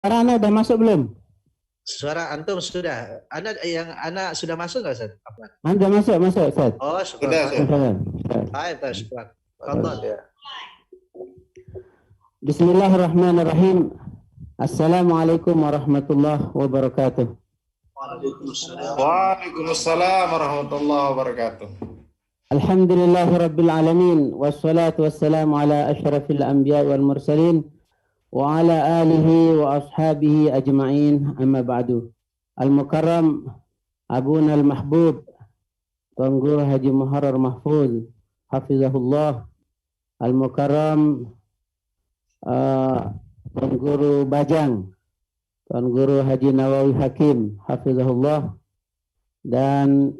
Suara Anda udah masuk belum? Suara antum sudah. Anak sudah masuk nggak, Ustaz? Anda masuk, Ustaz. Oh, Sudah, syukur. Ustaz. Baik, syukur. Tafadhol ya. Bismillahirrahmanirrahim. Assalamualaikum warahmatullahi wabarakatuh. Waalaikumsalam warahmatullahi wabarakatuh. Alhamdulillahi rabbil alamin. Wassalatu wassalamu ala asyrafil anbiya wal mursalin wa ala alihi wa ashabihi ajma'in, amma ba'du. Al-Mukarram Abuna al-Mahbub Tuan Guru Haji Muharrar Mahfuz hafizahullah. Al-Mukarram Tuan Guru Bajang Tuan Guru Haji Nawawi Hakim hafizahullah, dan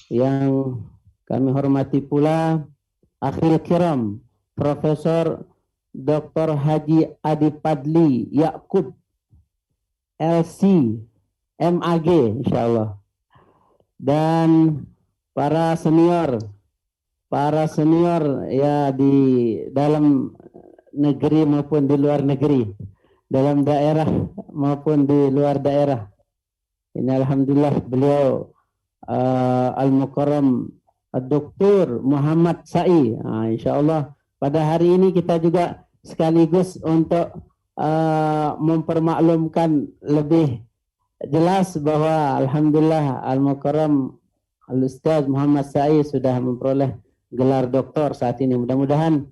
yang kami hormati pula akhil kiram Profesor Dr. Haji Adipadli Yakub LC MAG insyaallah, dan para senior ya di dalam negeri maupun di luar negeri, dalam daerah maupun di luar daerah. Ini alhamdulillah beliau Al-Mukarram Dr. Muhammad Sa'i. Insyaallah pada hari ini kita juga sekaligus untuk mempermaklumkan lebih jelas bahwa alhamdulillah Al-Mukarram Al-Ustaz Muhammad Sa'i sudah memperoleh gelar doktor saat ini. Mudah-mudahan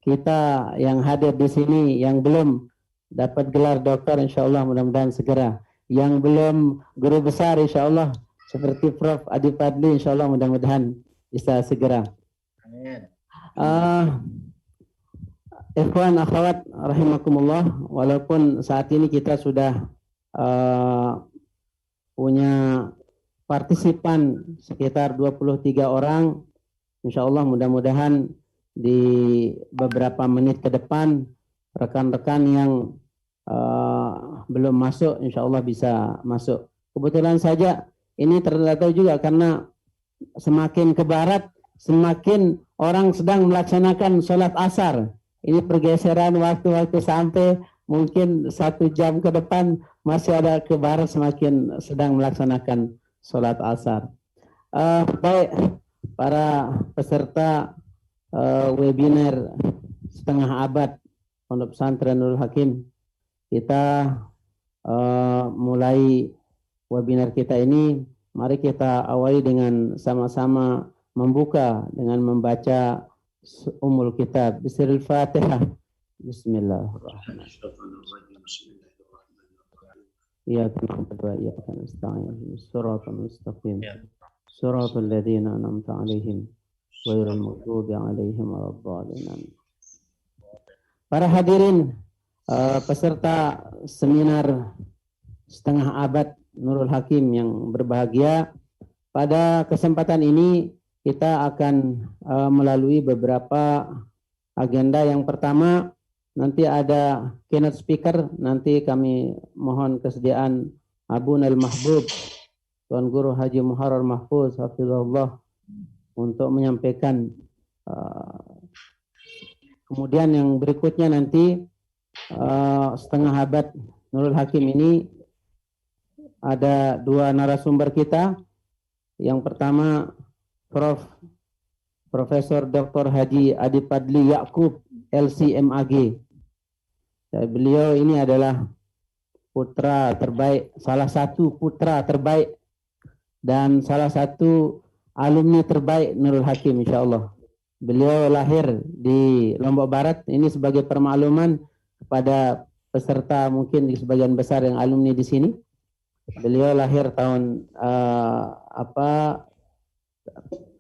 kita yang hadir di sini yang belum dapat gelar doktor insyaallah mudah-mudahan segera. Yang belum guru besar insyaallah seperti Prof. Adipadli insyaallah mudah-mudahan bisa segera. Amin. Ikhwan akhwat rahimakumullah, walaupun saat ini kita sudah punya partisipan sekitar 23 orang, insyaallah mudah-mudahan di beberapa menit ke depan rekan-rekan yang belum masuk insyaallah bisa masuk. Kebetulan saja ini terdapat juga karena semakin ke barat semakin orang sedang melaksanakan sholat asar. Ini pergeseran waktu-waktu sampai mungkin 1 jam ke depan masih ada ke barat semakin sedang melaksanakan sholat asar. Baik para peserta webinar setengah abad Pondok Pesantren Nurul Hakim, kita mulai webinar kita ini. Mari kita awali dengan sama-sama membuka dengan membaca Ummul Kitab. Bismillahirrahmanirrahim. Bismillahirrahmanirrahim. Iyyaka na'budu wa iyyaka nasta'in. Shiratal mustaqim. Shiratal ladzina an'amta 'alaihim ghairil maghdubi 'alaihim waladdallin. Para hadirin peserta seminar setengah abad Nurul Hakim yang berbahagia, pada kesempatan ini kita akan melalui beberapa agenda. Yang pertama, nanti ada keynote speaker, nanti kami mohon kesediaan Abuna al-Mahbub Tuan Guru Haji Muharrar Mahfuz hafizahullah untuk menyampaikan. Kemudian yang berikutnya nanti setengah abad Nurul Hakim ini ada 2 narasumber kita. Yang pertama Profesor Dr. Haji Adipadli Yakub LC.MAG. Beliau ini adalah putra terbaik, salah satu putra terbaik dan salah satu alumni terbaik Nurul Hakim insyaallah. Beliau lahir di Lombok Barat. Ini sebagai permakluman kepada peserta mungkin di sebagian besar yang alumni di sini. Beliau lahir tahun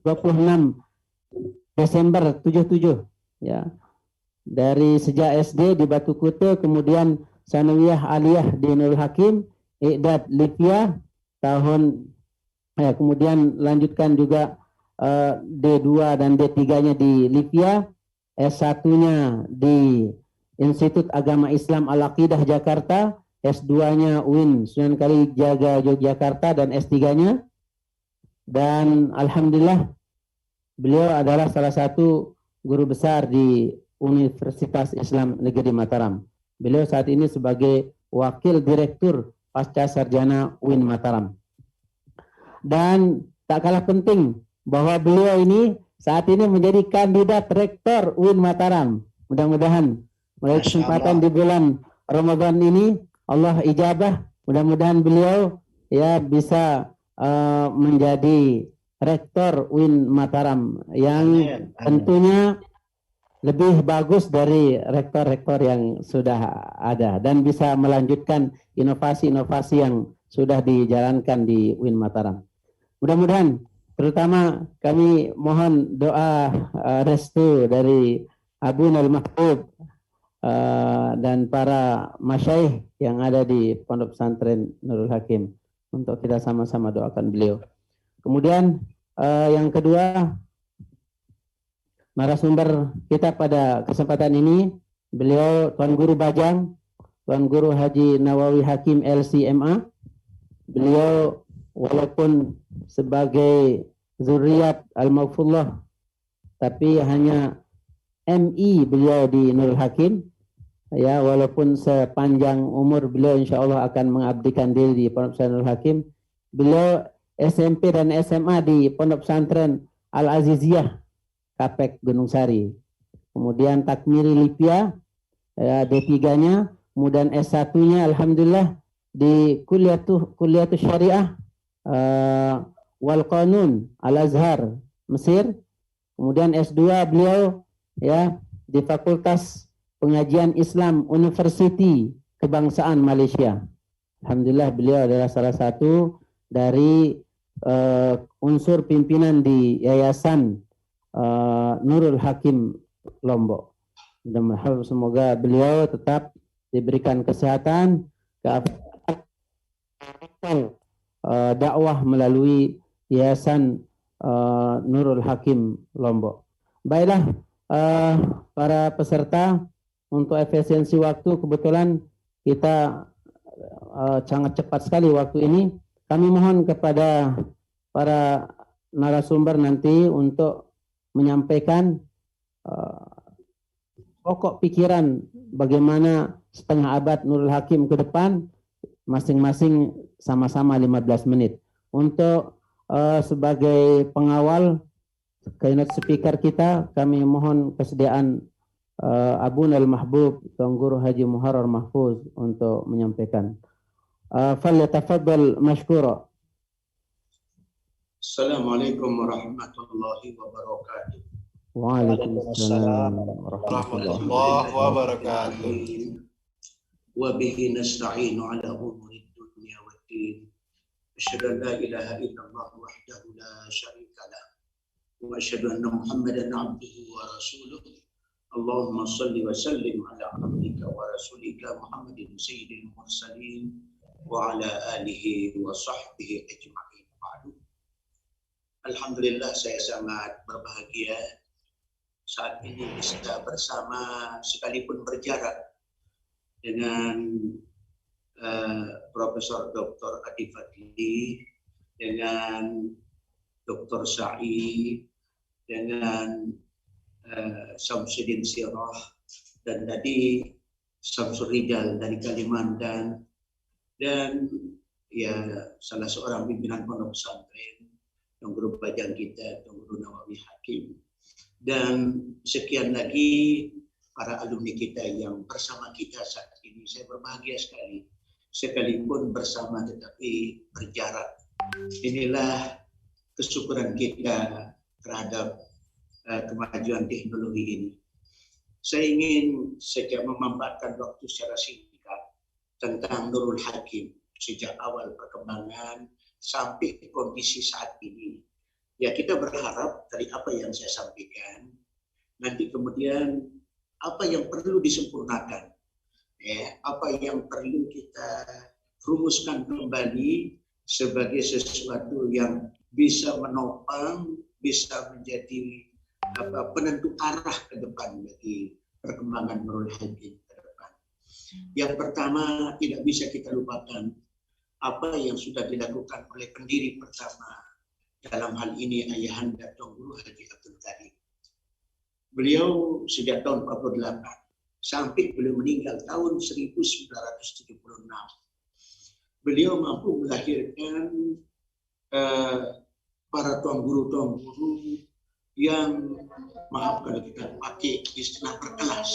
26 Desember 77 ya. Dari sejak SD di Batu Kute, kemudian Sanawiyah Aliyah di Nurul Hakim, Iqdad Lipia kemudian lanjutkan juga D2 dan D3-nya di Lipia, S1-nya di Institut Agama Islam Al-Aqidah Jakarta, S2-nya UIN Sunan Kalijaga Yogyakarta, dan S3-nya. Dan alhamdulillah beliau adalah salah satu guru besar di Universitas Islam Negeri Mataram. Beliau saat ini sebagai Wakil Direktur Pasca Sarjana UIN Mataram. Dan tak kalah penting bahwa beliau ini saat ini menjadi kandidat rektor UIN Mataram. Mudah-mudahan melalui kesempatan di bulan Ramadan ini Allah ijabah. Mudah-mudahan beliau ya bisa menjadi rektor UIN Mataram yang tentunya lebih bagus dari rektor-rektor yang sudah ada dan bisa melanjutkan inovasi-inovasi yang sudah dijalankan di UIN Mataram. Mudah-mudahan, terutama kami mohon doa restu dari Abu Nul Mahbub dan para masyaikh yang ada di Pondok Pesantren Nurul Hakim untuk kita sama-sama doakan beliau. Kemudian yang kedua, narasumber kita pada kesempatan ini, beliau Tuan Guru Bajang, Tuan Guru Haji Nawawi Hakim LCMA. Beliau walaupun sebagai zuriat Al-Maghfurlah, tapi hanya MI beliau di Nurul Hakim. Ya, walaupun sepanjang umur beliau insya Allah akan mengabdikan diri di Pondok Pesantren Nurul Hakim. Beliau SMP dan SMA di Pondok Pesantren Al-Aziziyah Kapek Gunung Sari. Kemudian Takmiri Lipia D3-nya, kemudian S1-nya alhamdulillah di Kuliatus Syariah wal Qanun Al-Azhar Mesir. Kemudian S2 beliau ya di Fakultas Pengajian Islam University Kebangsaan Malaysia. Alhamdulillah beliau adalah salah satu dari unsur pimpinan di Yayasan Nurul Hakim Lombok. Dan semoga beliau tetap diberikan kesehatan, dakwah melalui Yayasan Nurul Hakim Lombok. Baiklah para peserta, untuk efisiensi waktu kebetulan kita sangat cepat sekali waktu ini. Kami mohon kepada para narasumber nanti untuk menyampaikan pokok pikiran bagaimana setengah abad Nurul Hakim ke depan, masing-masing sama-sama 15 menit. Untuk sebagai pengawal keynote speaker kita, kami mohon kesediaan Abu Nul Mahbub Tuan Guru Haji Muharrar Mahfuz untuk menyampaikan. Falyatafaddal mashkura. Assalamualaikum warahmatullahi wabarakatuh. Waalaikumsalam warahmatullahi wabarakatuh. Wa bihi nasta'inu ala umuri dunya waddin. Asyhadu an la ilaha illallah wahdahu la syarika lah. Wa asyhadu anna Muhammadan abduhu wa rasuluh. Allahumma salli wa sallim ala abdika wa rasulika Muhammadin sayyidil mursalin wa ala alihi wa sahbihi ajma'in. Alhamdulillah, saya sangat berbahagia saat ini bisa bersama sekalipun berjarak dengan Profesor Dr. Adi Fadli, dengan Dr. Sa'i, dengan Syamsuddin Sirah, dan tadi Syamsul Rijal dari Kalimantan, dan ya salah seorang pimpinan pondok pesantren, Tuan Guru Bajang kita, Tuan Guru Nawawi Hakim, dan sekian lagi para alumni kita yang bersama kita saat ini. Saya berbahagia sekali, sekalipun bersama tetapi berjarak. Inilah kesyukuran kita terhadap kemajuan teknologi ini. Saya ingin sejak memanfaatkan waktu secara singkat tentang Nurul Hakim sejak awal perkembangan sampai kondisi saat ini. Ya, kita berharap dari apa yang saya sampaikan, nanti kemudian apa yang perlu disempurnakan, ya, apa yang perlu kita rumuskan kembali sebagai sesuatu yang bisa menopang, bisa menjadi penentu arah ke depan bagi perkembangan Nurul Hakim ke depan. Yang pertama, tidak bisa kita lupakan apa yang sudah dilakukan oleh pendiri pertama dalam hal ini Ayahanda Tuan Guru Haji Abdul Karim. Beliau sejak tahun 48 sampai beliau meninggal tahun 1976. Beliau mampu melahirkan para tuan guru yang, maaf kalau kita pakai istilah berkelas,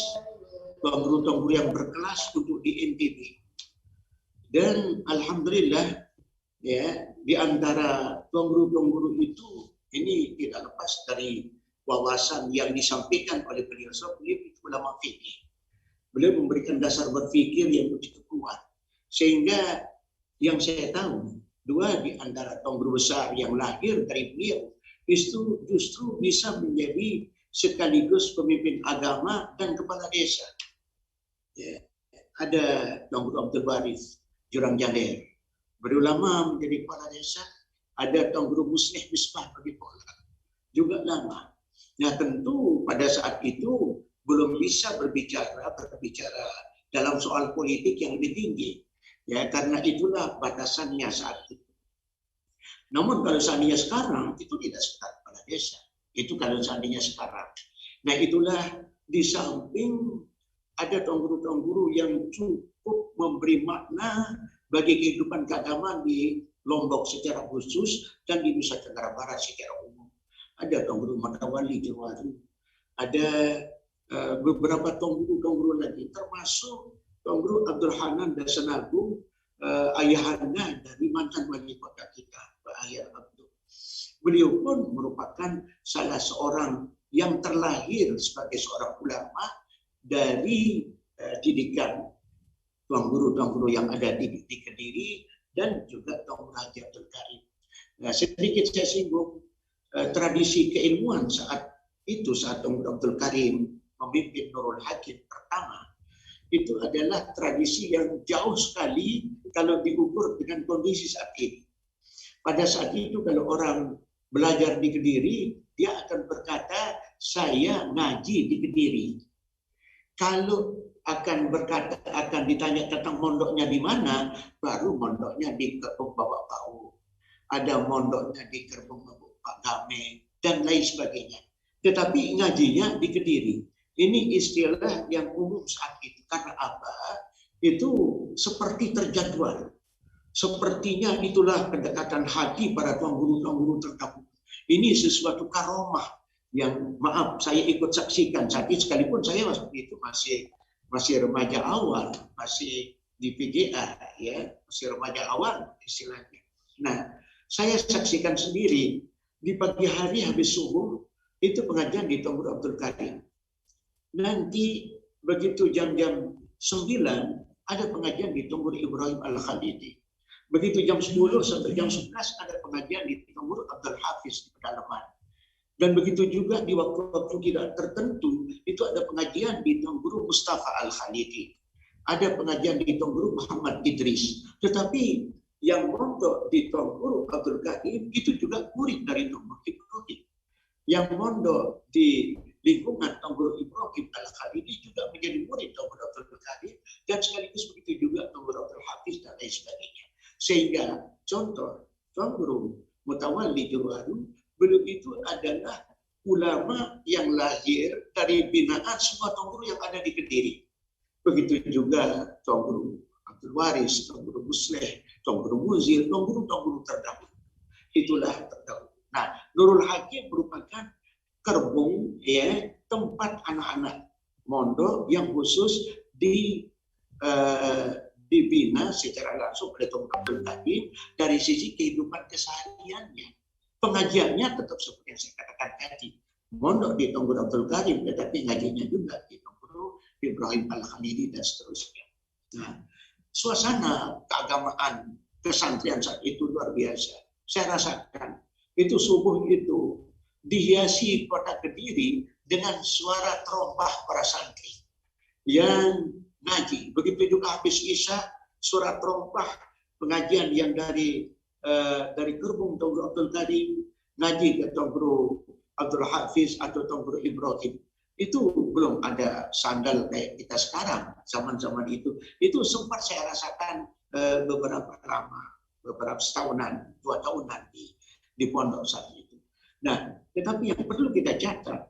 tuan guru yang berkelas untuk di NTB. Dan alhamdulillah ya, di antara tuan guru itu ini tidak lepas dari wawasan yang disampaikan oleh beliau. So, beliau itu ulama fikih. Beliau memberikan dasar berfikir yang begitu kuat. Sehingga yang saya tahu, dua di antara tuan guru besar yang lahir dari beliau itu justru bisa menjadi sekaligus pemimpin agama dan kepala desa. Ya. Ada Tuan Guru Abdul Waris Jurang Jaler, berulama menjadi kepala desa. Ada Tuan Guru Muslih Misbah bagi pola, juga lama. Nah tentu pada saat itu belum bisa berbicara dalam soal politik yang lebih tinggi, ya karena itulah batasannya saat itu. Namun kalau seandainya sekarang itu tidak sekedar kepala desa, itu kalau seandainya sekarang. Nah itulah di samping ada tuan guru yang cukup memberi makna bagi kehidupan keagamaan di Lombok secara khusus dan di Nusa Tenggara Barat secara umum. Ada tuan guru Matawali Jewaru, ada beberapa tuan guru lagi, termasuk tuan guru Abdul Hanan Dasanagung, ayahanda dari mantan wali kota kita, Pak Ayah Abdul. Beliau pun merupakan salah seorang yang terlahir sebagai seorang ulama dari didikan tuan guru yang ada di Kediri dan juga Tuan Guru Haji Abdul Karim. Nah, sedikit saya singgung tradisi keilmuan saat Tuan Guru Abdul Karim memimpin Nurul Hakim pertama. Itu adalah tradisi yang jauh sekali kalau diukur dengan kondisi saat ini. Pada saat itu kalau orang belajar di Kediri, dia akan berkata, saya ngaji di Kediri. Kalau akan ditanya tentang mondoknya di mana, baru mondoknya di Kerbung Bapak Pau. Ada mondoknya di Kerbung Bapak Game, dan lain sebagainya. Tetapi ngajinya di Kediri. Ini istilah yang umum saat itu. Karena apa? Itu seperti terjadwal. Sepertinya itulah kedekatan hati para tuan guru terdahulu. Ini sesuatu karomah yang maaf saya ikut saksikan. Saat itu sekalipun saya waktu itu masih remaja awal, masih di PGA, ya, masih remaja awal istilahnya. Nah, saya saksikan sendiri di pagi hari habis subuh itu pengajian di Tuan Guru Abdul Karim. Nanti begitu jam-jam 9 ada pengajian di Tuan Guru Ibrahim Al-Khalidi. Begitu jam 10 sampai jam 11 ada pengajian di Tuan Guru Abdul Hafiz di pedalaman. Dan begitu juga di waktu-waktu tidak tertentu itu ada pengajian di Tuan Guru Mustafa Al-Khalidi. Ada pengajian di Tuan Guru Muhammad Idris. Tetapi yang mondok di Tuan Guru Abdul Karim itu juga murid dari Tuan Guru Ibrahim. Yang mondok di lingkungan Tuan Guru Ibrahim Al-Khalidi juga menjadi murid Tuan Guru Abdul Karim, dan sekaligus begitu juga Tuan Guru Abdul Hafiz dan lain sebagainya. Sehingga contoh Tuan Guru Mutawalli Jewaru, beliau itu adalah ulama yang lahir dari binaan semua Tuan Guru yang ada di Kediri. Begitu juga Tuan Guru Abdul Waris, Tuan Guru Musleh, Tuan Guru Muzir, Tuan Guru terdahulu. Itulah terdahulu. Nah, Nurul Hakim merupakan kerbung, ya, tempat anak-anak mondok yang khusus dibina secara langsung oleh Tuan Abdul Karim dari sisi kehidupan kesehariannya. Pengajiannya tetap seperti yang saya katakan tadi, mondok di Tuan Guru Abdul Karim, tetapi ngajinya juga di Tuan Guru Ibrahim Al-Khalidi dan seterusnya. Nah, suasana keagamaan pesantren saat itu luar biasa. Saya rasakan itu subuh itu dihiasi kota Kediri dengan suara terompah para santri yang ngaji. Begitu juga habis Isya, suara terompah pengajian yang dari gerbong Tuan Guru Abdul Karim ngaji ke Tuan Guru Abdul Hafiz atau Tuan Guru Ibrahim. Itu belum ada sandal kayak kita sekarang, zaman-zaman itu. Itu sempat saya rasakan beberapa setahunan, 2 tahunan di pondok saat itu. Nah, tetapi yang perlu kita catat,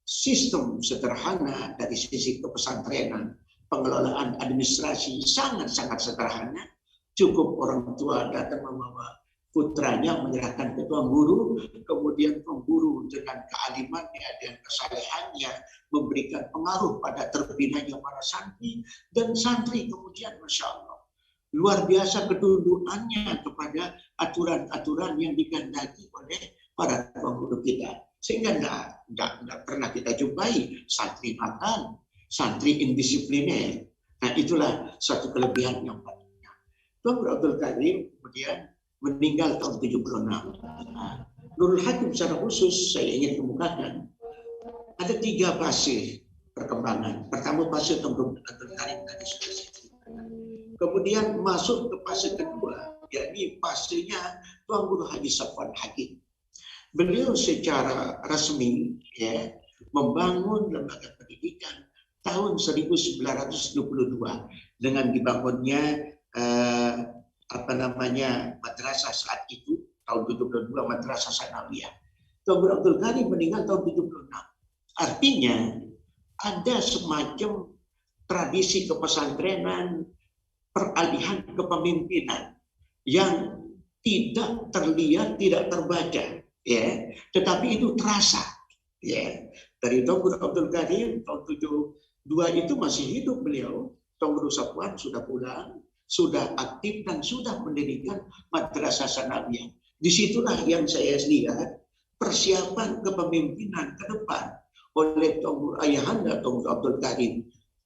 sistem sederhana dari sisi kepesantrenan, pengelolaan administrasi sangat-sangat sederhana. Cukup orang tua datang membawa putranya menyerahkan ke tuan guru, kemudian tuan guru dengan kealimannya dan kesalehannya memberikan pengaruh pada terbinanya para santri, dan santri kemudian Masya Allah luar biasa ketundukannya kepada aturan-aturan yang dikehendaki oleh para tuan guru kita, sehingga nggak pernah kita jumpai santri nakal, santri indisipliner. Nah, itulah satu kelebihan yang penting. Tuan Guru Abdul Karim kemudian meninggal tahun 76. Nah, Nurul Hakim secara khusus saya ingin kemukakan ada 3 fase perkembangan. Pertama fase Tuan Guru Abdul Karim tadi sudah saya ceritakan. Kemudian masuk ke fase kedua, yakni fasenya Tuan Guru Haji Safwan Hakim. Beliau secara resmi ya membangun lembaga pendidikan tahun 1922 dengan dibangunnya madrasah saat itu tahun 72 Madrasah Sanawiyah. Tuan Guru Abdul Karim meninggal tahun 76. Artinya ada semacam tradisi kepesantrenan, peralihan kepemimpinan yang tidak terlihat, tidak terbaca, ya, tetapi itu terasa, ya. Dari Tuan Guru Abdul Karim tahun 72 itu masih hidup beliau. Tuan Guru Safwan sudah pulang, sudah aktif dan sudah mendirikan Madrasah Sanawiyah. Disitulah yang saya lihat persiapan kepemimpinan ke depan oleh Tuan Guru Ayahanda Tuan Guru Abdul Karim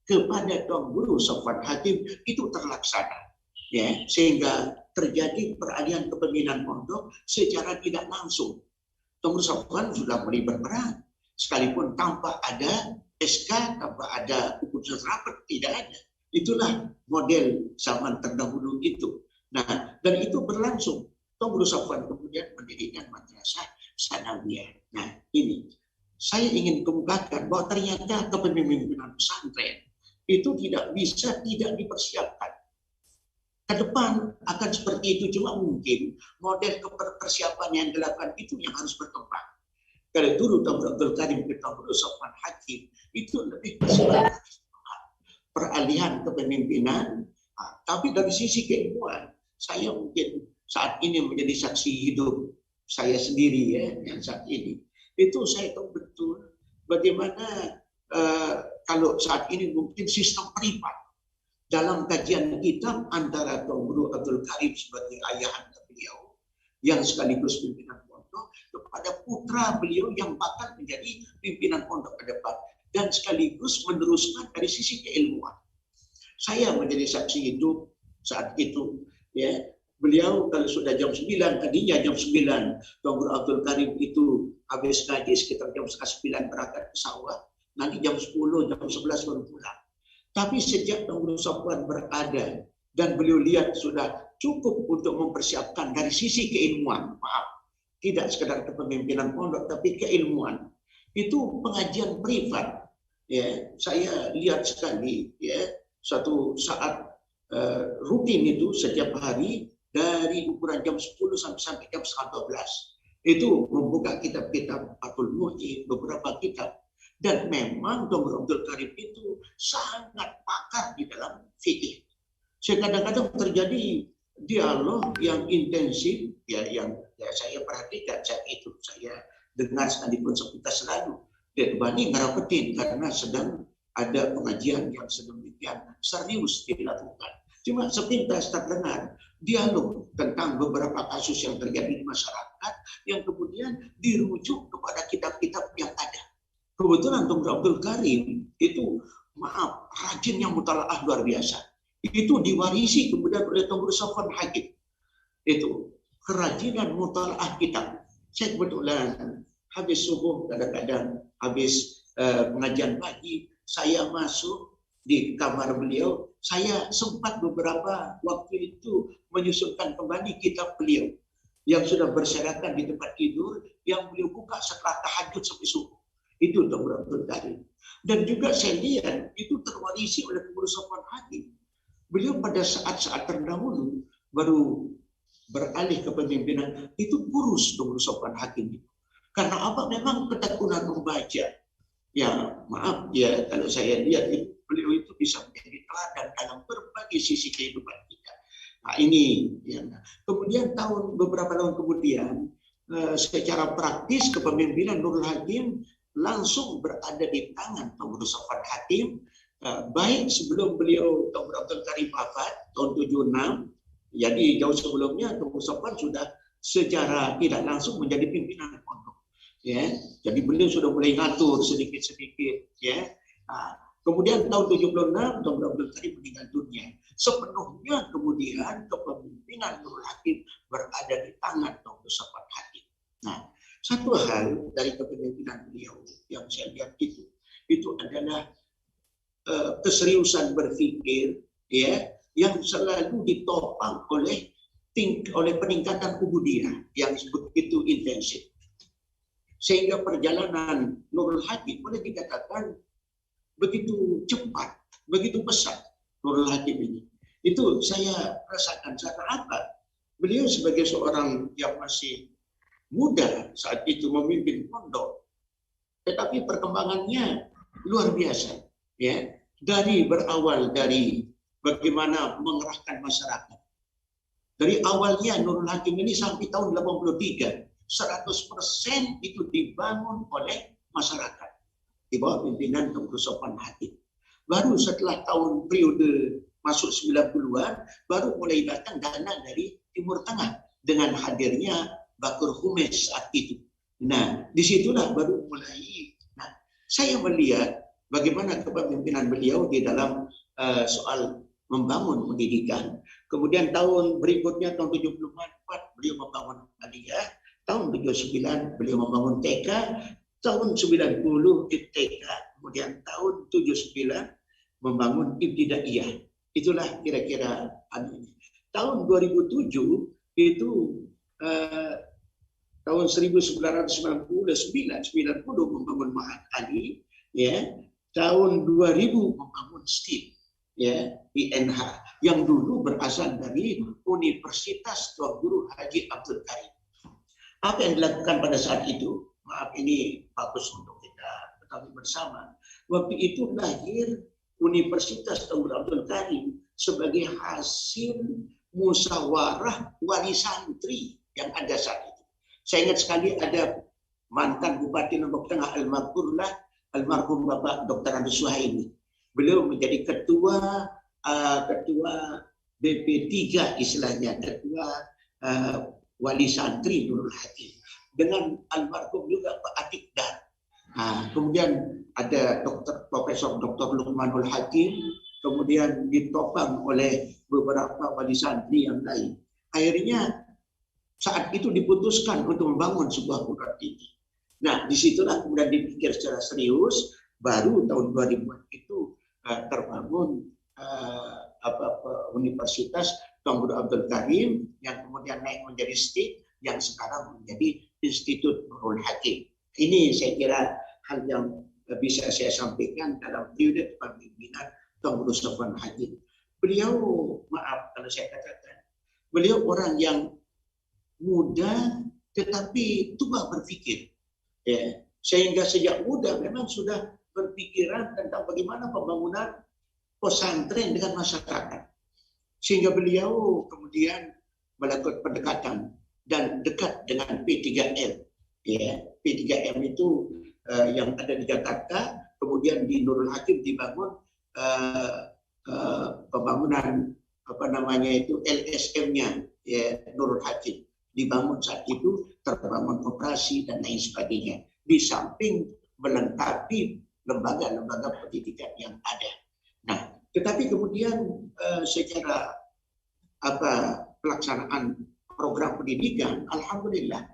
kepada Tuan Guru Safwan Hakim itu terlaksana, ya, sehingga terjadi peralihan kepemimpinan pondok secara tidak langsung. Tuan Guru Safwan sudah mulai berperan, sekalipun tanpa ada SK, tanpa ada keputusan rapat, tidak ada. Itulah model zaman terdahulu itu. Nah, dan itu berlangsung. Tuan Guru Safwan kemudian mendirikan Madrasah Sanawiyah. Nah, ini saya ingin kemukakan bahwa ternyata kepemimpinan pesantren itu tidak bisa tidak dipersiapkan. Ke depan akan seperti itu, cuma mungkin model persiapan yang dilakukan itu yang harus berkembang. Kalau dulu Tuan Guru Abdul Karim ke Tuan Guru Safwan Hakim itu lebih peralihan kepemimpinan, tapi dari sisi keilmuan saya mungkin saat ini menjadi saksi hidup saya sendiri, ya, yang saat ini itu saya tahu betul bagaimana kalau saat ini mungkin sistem privat dalam kajian kitab antara Tuan Guru Abdul Karim sebagai ayahanda beliau yang sekaligus pimpinan pondok kepada putra beliau yang bakal menjadi pimpinan pondok ke depan dan sekaligus meneruskan dari sisi keilmuan. Saya menjadi saksi hidup saat itu, ya. Beliau kalau sudah jam 9, tadinya jam 9 Tuan Guru Abdul Karim itu habis ngaji sekitar jam 8:30 berangkat ke sawah, nanti jam 10, jam 11 baru pulang. Tapi sejak Tuan Guru Safwan berada dan beliau lihat sudah cukup untuk mempersiapkan dari sisi keilmuan, tidak sekedar kepemimpinan pondok tapi keilmuan. Itu pengajian privat, ya, saya lihat sekali, ya, suatu saat rutin itu setiap hari dari ukuran jam 10 sampai jam 11 itu membuka kitab-kitab Fathul Mu'in, beberapa kitab, dan memang Tuan Guru Abdul Karim itu sangat pakar di dalam fikih. Kadang-kadang terjadi dialog yang intensif, ya, yang saya perhatikan saat itu, saya dengar sekalipun sepintas selalu dan Bani ngerapetin karena sedang ada pengajian yang sedemikian serius dilakukan. Cuma sepintas terdengar dialog tentang beberapa kasus yang terjadi di masyarakat yang kemudian dirujuk kepada kitab-kitab yang ada. Kebetulan Tuan Guru Abdul Karim itu rajinnya mutalaah luar biasa. Itu diwarisi kemudian oleh Tuan Guru Safwan Hakim. Itu kerajinan mutalaah kitab. Saya kebetulan habis subuh, kadang-kadang habis pengajian pagi, saya masuk di kamar beliau. Saya sempat beberapa waktu itu menyusunkan kembali kitab beliau yang sudah berserakan di tempat tidur, yang beliau buka setelah tahajud sampai subuh. Itu Tuan Guru Abdul Karim. Dan juga saya lihat itu terwarisi oleh Tuan Guru Safwan Hakim. Beliau pada saat-saat terdahulu baru beralih ke pemimpinan itu kurus Tuan Guru Safwan Hakim. Karena apa? Memang ketekunan membaca. Ya, maaf ya kalau saya lihat beliau itu bisa menjadi teladan dalam berbagai sisi kehidupan kita. Nah, ini ya. Kemudian beberapa tahun kemudian secara praktis kepemimpinan Nurul Hakim langsung berada di tangan Tengku Sofwan Hakim, baik sebelum beliau Tengku Abdul Karim wafat tahun 76. Jadi jauh sebelumnya Tengku Sofwan sudah secara tidak langsung menjadi pimpinan pondok. Ya, jadi beliau sudah mulai ngatur sedikit-sedikit. Ya, kemudian tahun 76 Tengku Abdul Karim meninggal dunia. Sepenuhnya kemudian kepemimpinan Nurul Hakim berada di tangan Tengku Sofwan Hakim. Nah, satu hal dari kepemimpinan beliau yang saya lihat itu adalah keseriusan berpikir, ya, yang selalu ditopang oleh peningkatan ubudiyah yang begitu intensif. Sehingga perjalanan Nurul Hakim boleh dikatakan begitu cepat, begitu pesat Nurul Hakim ini. Itu saya rasakan secara apa? Beliau sebagai seorang yang masih muda saat itu memimpin pondok, tetapi perkembangannya luar biasa. Ya, berawal dari bagaimana mengerahkan masyarakat. Dari awalnya Nurul Hakim ini sampai tahun 83. 100% itu dibangun oleh masyarakat di bawah pimpinan Tengku Sofwan Hakim. Baru setelah tahun periode masuk 90-an baru mulai datang dana dari Timur Tengah dengan hadirnya Bakur Humes saat itu. Nah, disitulah baru mulai. Nah, saya melihat bagaimana kepemimpinan beliau di dalam soal membangun pendidikan. Kemudian tahun berikutnya tahun 74 beliau membangun aliyah. Tahun 79 beliau membangun TK, tahun 90 TK, kemudian tahun 79 membangun ibtidaiyah. Itulah kira-kira anunya. Tahun 2007 itu tahun 1990 membangun Ma'had Ali, ya. Tahun 2000 membangun STIP, ya, INH yang dulu berasal dari Universitas Tuan Guru Haji Abdul Karim. Apa yang dilakukan pada saat itu? Maaf, ini bagus untuk kita ketahui bersama. Waktu itu lahir Universitas Tuan Guru Abdul Karim sebagai hasil musyawarah wali santri yang ada saat itu. Saya ingat sekali ada mantan Bupati Lombok Tengah almarhum Bapak Dr. Andus Suhaimi. Beliau menjadi ketua BP3 istilahnya, ketua wali santri Nurul Hakim, dengan almarhum juga Pak Atik Dar. Nah, kemudian ada Profesor Dr. Luqmanul Hakim, kemudian ditopang oleh beberapa wali santri yang lain. Akhirnya saat itu diputuskan untuk membangun sebuah perguruan tinggi. Nah, disitulah kemudian dipikir secara serius, baru tahun 2000 itu terbangun Universitas Tuan Guru Abdul Karim yang kemudian naik menjadi STIP yang sekarang menjadi Institut Nurul Hakim. Ini saya kira hal yang bisa saya sampaikan dalam periode kepemimpinan Tuan Guru Sofwan Hakim. Beliau, maaf kalau saya katakan, beliau orang yang muda tetapi tua berpikir. Ya, sehingga sejak muda memang sudah berpikiran tentang bagaimana pembangunan pesantren dengan masyarakat. Sehingga beliau kemudian melakukan pendekatan dan dekat dengan P3M. Ya, P3M itu yang ada di Jakarta, kemudian di Nurul Hakim dibangun pembangunan LSM-nya, ya, Nurul Hakim. Dibangun saat itu, terbangun koperasi dan lain sebagainya. Di samping melengkapi lembaga-lembaga pendidikan yang ada. Nah, tetapi kemudian secara pelaksanaan program pendidikan, alhamdulillah,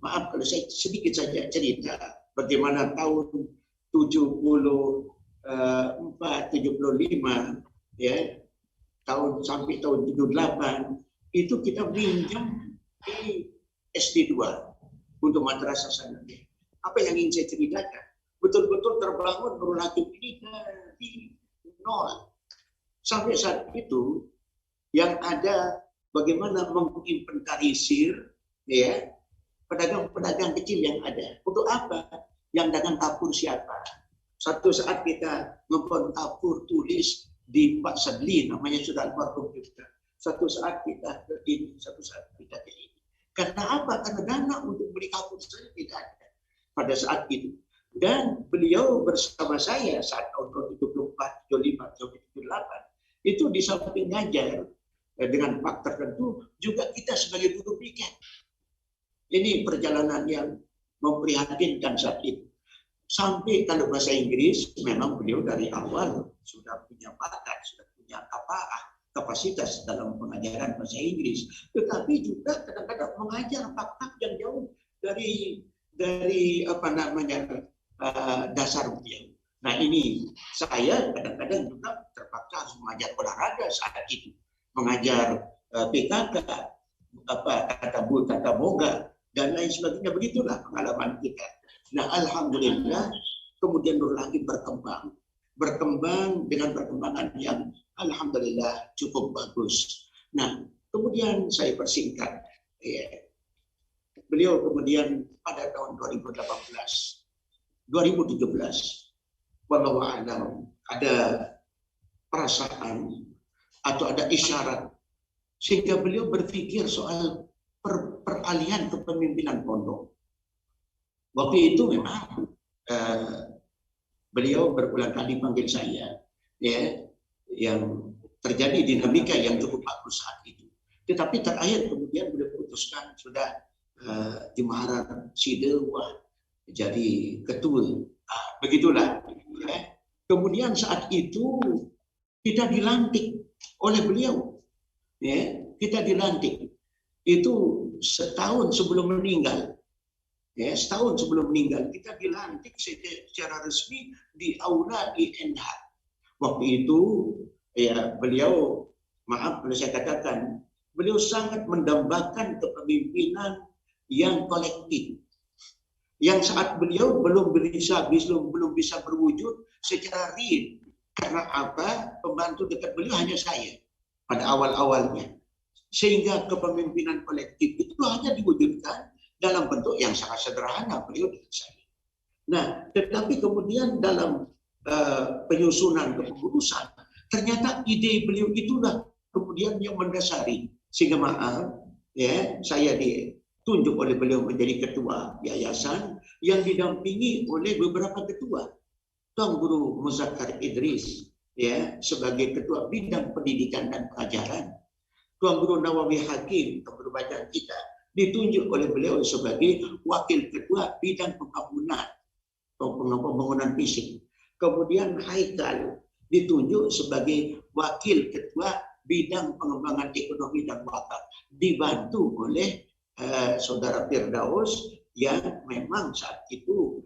maaf kalau saya sedikit saja cerita bagaimana tahun 74, 75, ya, sampai tahun 78 itu kita pinjam di SD2 untuk madrasah sanawiyah. Apa yang ingin saya ceritakan? Betul-betul terbangun Nurul Hakim ini dari nol. Sampai saat itu yang ada bagaimana menginventarisir, ya, pedagang-pedagang kecil yang ada. Untuk apa? Yang dagang kapur siapa? Satu saat kita mempentabur tulis di Pak Sadli, namanya sudah almarhum juga. Satu saat kita ke ini, satu saat kita ke ini. Karena apa? Karena dana untuk beli kapur saja tidak ada pada saat itu. Dan beliau bersama saya saat tahun 74, 75, 78 itu di samping ngajar dengan pak tertentu juga kita sebagai guru piket. Ini perjalanan yang memprihatinkan saat itu. Sampai kalau bahasa Inggris memang beliau dari awal sudah punya bakat, sudah punya kapasitas dalam pengajaran bahasa Inggris. Tetapi juga kadang-kadang mengajar fakta yang jauh dari apa namanya dasar beliau. Nah ini saya kadang-kadang juga terpaksa harus mengajar olahraga saat itu, mengajar PKK, tata boga dan lain sebagainya. Begitulah pengalaman kita. Nah alhamdulillah kemudian Nur Hakim berkembang dengan perkembangan yang alhamdulillah cukup bagus. Nah kemudian saya persingkat, beliau kemudian pada tahun 2017, wallahu a'lam, ada perasaan atau ada isyarat sehingga beliau berpikir soal peralihan kepemimpinan pondok. Waktu itu memang beliau berulang kali panggil saya, ya, yang terjadi dinamika yang cukup bagus saat itu. Tetapi terakhir kemudian beliau putuskan sudah Jemaharan Sidewah jadi ketua. Begitulah. Ya. Kemudian saat itu kita dilantik oleh beliau. Ya, kita dilantik. Itu setahun sebelum meninggal. Ya, setahun sebelum meninggal kita dilantik secara resmi di Aula INH. Waktu itu ya beliau, maaf kalau saya katakan, beliau sangat mendambakan kepemimpinan yang kolektif. Yang saat beliau belum bisa berwujud secara real. Karena apa? Pembantu dekat beliau hanya saya pada awal-awalnya. Sehingga kepemimpinan kolektif itu hanya diwujudkan dalam bentuk yang sangat sederhana, beliau dengan saya. Nah, tetapi kemudian dalam penyusunan kepengurusan, ternyata ide beliau itulah kemudian yang mendasari. Sehingga maaf, ya, saya ditunjuk oleh beliau menjadi ketua yayasan yang didampingi oleh beberapa ketua. Tuan Guru Muzakkar Idris, ya, sebagai ketua bidang pendidikan dan pengajaran. Tuan Guru Nawawi Hakim, Tuan Guru bacaan kita, ditunjuk oleh beliau sebagai wakil ketua bidang pembangunan fisik. Kemudian Haikal ditunjuk sebagai wakil ketua bidang pengembangan ekonomi dan wakaf, dibantu oleh saudara Firdaus yang memang saat itu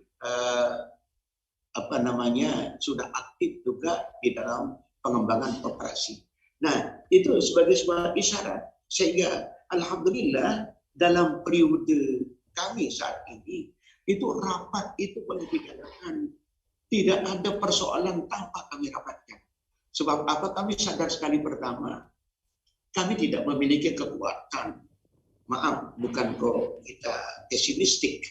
sudah aktif juga di dalam pengembangan koperasi. Nah itu sebagai sebuah isyarat sehingga alhamdulillah dalam periode kami saat ini, itu rapat itu boleh dikatakan tidak ada persoalan tanpa kami rapatkan. Sebab apa? Kami sadar sekali pertama, kami tidak memiliki kekuatan. Maaf, bukan kok kita pesimistik,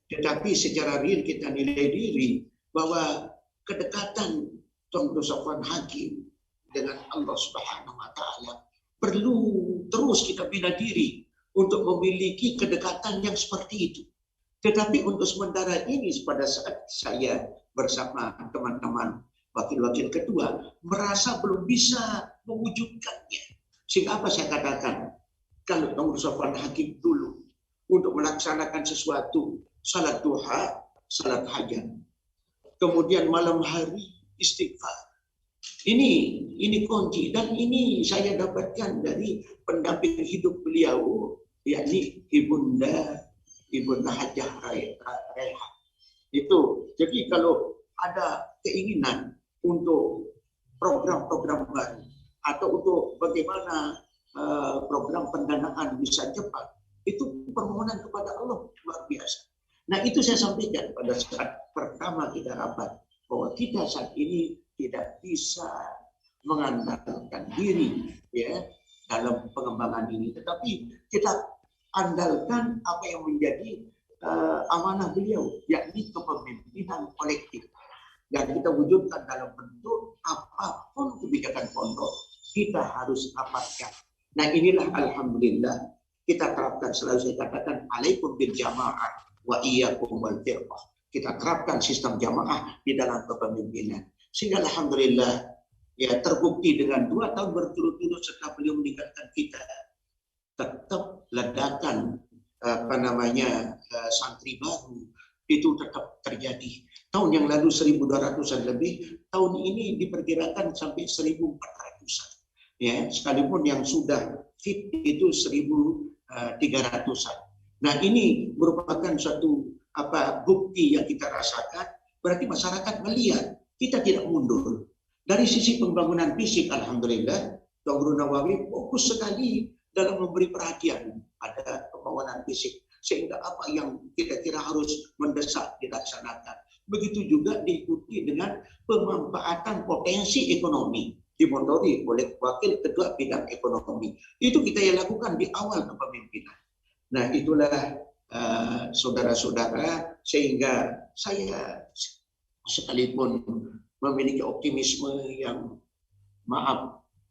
tetapi secara real kita nilai diri bahwa kedekatan Tuan Guru Safwan Hakim dengan Allah Subhanahu wa Ta'ala perlu terus kita bina diri untuk memiliki kedekatan yang seperti itu. Tetapi untuk sementara ini pada saat saya bersama teman-teman wakil-wakil ketua merasa belum bisa mewujudkannya. Sehingga apa saya katakan, kalau Tuan Guru Safwan Hakim dulu untuk melaksanakan sesuatu, salat duha, salat hajat, kemudian malam hari istighfar. Ini kunci dan ini saya dapatkan dari pendamping hidup beliau, yakni Ibunda Hajah Raiha. Itu. Jadi kalau ada keinginan untuk program-program baru atau untuk bagaimana program pendanaan bisa cepat, itu permohonan kepada Allah luar biasa. Nah itu saya sampaikan pada saat pertama kita rapat bahwa kita saat ini tidak bisa mengandalkan diri ya dalam pengembangan ini, tetapi kita andalkan apa yang menjadi amanah beliau, yakni kepemimpinan kolektif. yang kita wujudkan dalam bentuk apapun kebijakan pondok, kita harus rapatkan. Nah inilah alhamdulillah kita terapkan, selalu saya katakan alaikum bil jamaah wa iyyakum wal firqah. Kita terapkan sistem jamaah di dalam kepemimpinan. Sehingga alhamdulillah ya terbukti dengan 2 tahun berturut-turut setelah beliau meninggalkan kita, tetap ledakan santri baru itu tetap terjadi. Tahun yang lalu 1.200-an lebih, tahun ini diperkirakan sampai 1.400-an. Ya, sekalipun yang sudah fit itu 1.300-an. Nah, ini merupakan suatu bukti yang kita rasakan. Berarti masyarakat melihat kita tidak mundur. Dari sisi pembangunan fisik, alhamdulillah, Tuan Guru Nawawi fokus sekali dalam memberi perhatian pada pembangunan fisik. Sehingga apa yang kita kira harus mendesak dilaksanakan. Begitu juga diikuti dengan pemanfaatan potensi ekonomi dimotori oleh Wakil Ketua Bidang Ekonomi. Itu kita yang lakukan di awal kepemimpinan. Nah itulah saudara-saudara, sehingga saya sekalipun memiliki optimisme yang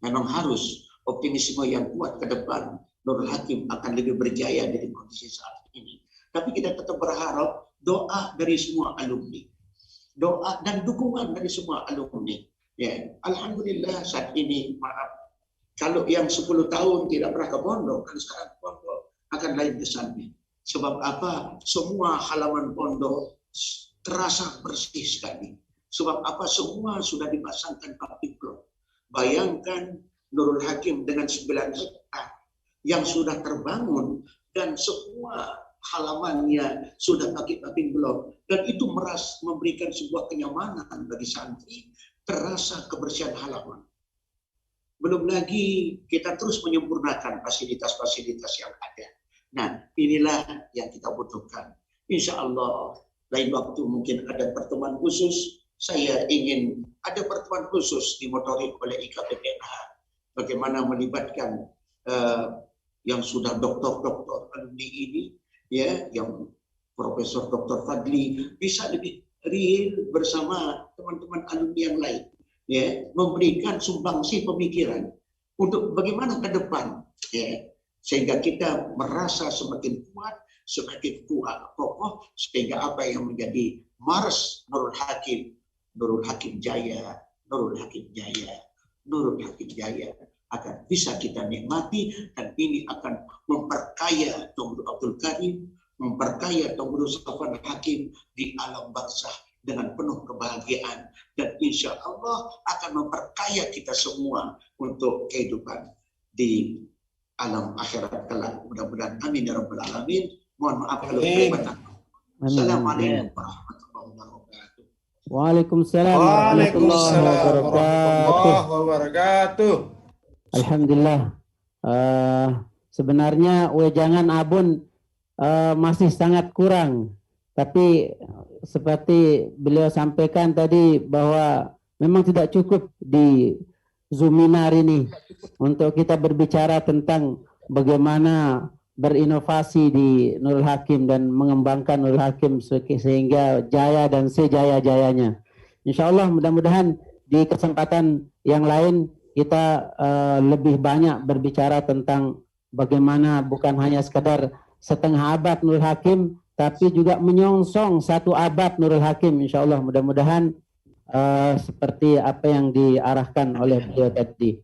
memang harus optimisme yang kuat ke depan, Nurul Hakim akan lebih berjaya dari kondisi saat ini. Tapi kita tetap berharap doa dari semua alumni, doa dan dukungan dari semua alumni. Ya, alhamdulillah saat ini kalau yang 10 tahun tidak pernah ke pondok, kan sekarang pondok akan lain kesannya. Sebab apa? Semua halaman pondok terasa bersih sekali. Sebab apa? Semua sudah dipasangkan public block. Bayangkan Nurul Hakim dengan 9 hektar yang sudah terbangun dan semua halamannya sudah pakai public block, dan itu memberikan sebuah kenyamanan bagi santri, terasa kebersihan halaman. Belum lagi kita terus menyempurnakan fasilitas-fasilitas yang ada. Nah, inilah yang kita butuhkan. Insya Allah, lain waktu mungkin ada pertemuan khusus. Saya ingin ada pertemuan khusus dimotori oleh IKPPNH. Bagaimana melibatkan yang sudah doktor-doktor alumni ini, ya, yang Profesor Dr. Fadli bisa lebih real bersama teman-teman alumni yang lain, ya, memberikan sumbangsi pemikiran untuk bagaimana ke depan, ya, sehingga kita merasa semakin kuat, semakin kokoh, sehingga apa yang menjadi Mars Nurul Hakim Jaya, Nurul Hakim Jaya, Nurul Hakim Jaya akan bisa kita nikmati, dan ini akan memperkaya Tuan Guru Abdul Karim, memperkaya Tuan Guru Safwan Hakim di alam barzah dengan penuh kebahagiaan, dan insya Allah akan memperkaya kita semua untuk kehidupan di alam akhirat kelak. Mudah-mudahan amin ya rabbal alamin. Mohon maaf kalau kelewatan. Assalamualaikum warahmatullahi wabarakatuh. Waalaikumsalam warahmatullahi wabarakatuh. Alhamdulillah. Sebenarnya wejangan Abun masih sangat kurang, tapi seperti beliau sampaikan tadi bahwa memang tidak cukup di Zoominar ini untuk kita berbicara tentang bagaimana berinovasi di Nurul Hakim dan mengembangkan Nurul Hakim sehingga jaya dan sejaya-jayanya. Insya Allah mudah-mudahan di kesempatan yang lain kita lebih banyak berbicara tentang bagaimana bukan hanya sekadar setengah abad Nurul Hakim, tapi juga menyongsong 1 abad Nurul Hakim. Insya Allah mudah-mudahan seperti apa yang diarahkan oleh beliau tadi.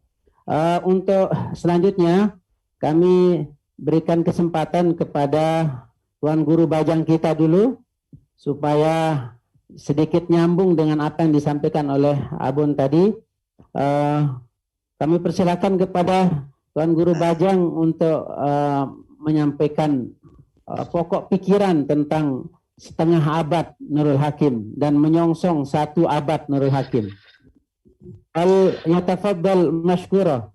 Untuk selanjutnya kami berikan kesempatan kepada Tuan Guru Bajang kita dulu supaya sedikit nyambung dengan apa yang disampaikan oleh Abun tadi. Kami persilakan kepada Tuan Guru Bajang untuk menyampaikan pokok pikiran tentang setengah abad Nurul Hakim dan menyongsong 1 abad Nurul Hakim. Yatafaddal mashkura.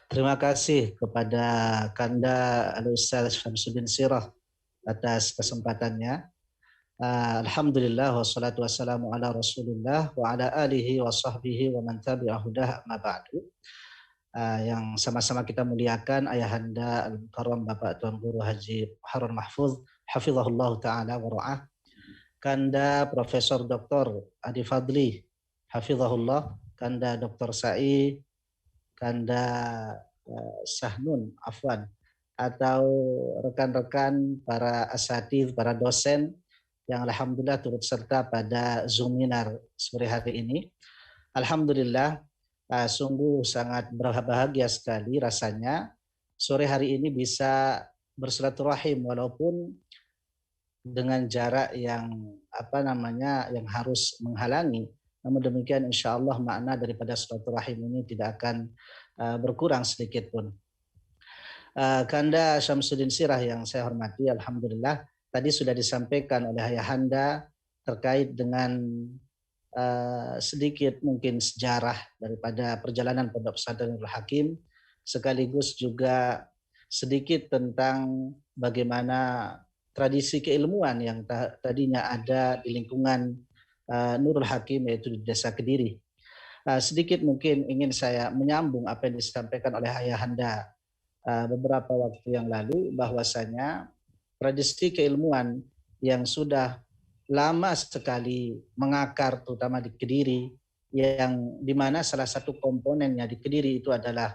Terima kasih kepada Kanda Al-Ustaz Syamsuddin Sirah atas kesempatannya. Alhamdulillah wassalatu wassalamu ala Rasulillah wa ala alihi wa sahbihi wa man tabi'ahu dah ma ba'du. Yang sama-sama kita muliakan Ayahanda Al-Mukarram Bapak Tuan Guru Haji Harun Mahfuz hafizahullah taala wa ra'ah. Kanda Profesor Dr. Adi Fadli, Hafizahullah, Kanda Dr. Sa'i, Kanda Sahnun, Afwan, atau rekan-rekan para asatidz, para dosen yang alhamdulillah turut serta pada Zoominar sore hari ini. Alhamdulillah, sungguh sangat berbahagia sekali rasanya sore hari ini bisa bersilaturahim walaupun dengan jarak yang yang harus menghalangi. Namun demikian insya Allah makna daripada silaturahim ini tidak akan berkurang sedikit pun. Kanda Syamsuddin Sirah yang saya hormati, alhamdulillah tadi sudah disampaikan oleh Ayahanda terkait dengan sedikit mungkin sejarah daripada perjalanan Pondok Pesantren Nurul Hakim, sekaligus juga sedikit tentang bagaimana tradisi keilmuan yang tadinya ada di lingkungan Nurul Hakim, yaitu di Desa Kediri. Sedikit mungkin ingin saya menyambung apa yang disampaikan oleh Ayahanda beberapa waktu yang lalu, bahwasanya tradisi keilmuan yang sudah lama sekali mengakar terutama di Kediri, yang dimana salah satu komponennya di Kediri itu adalah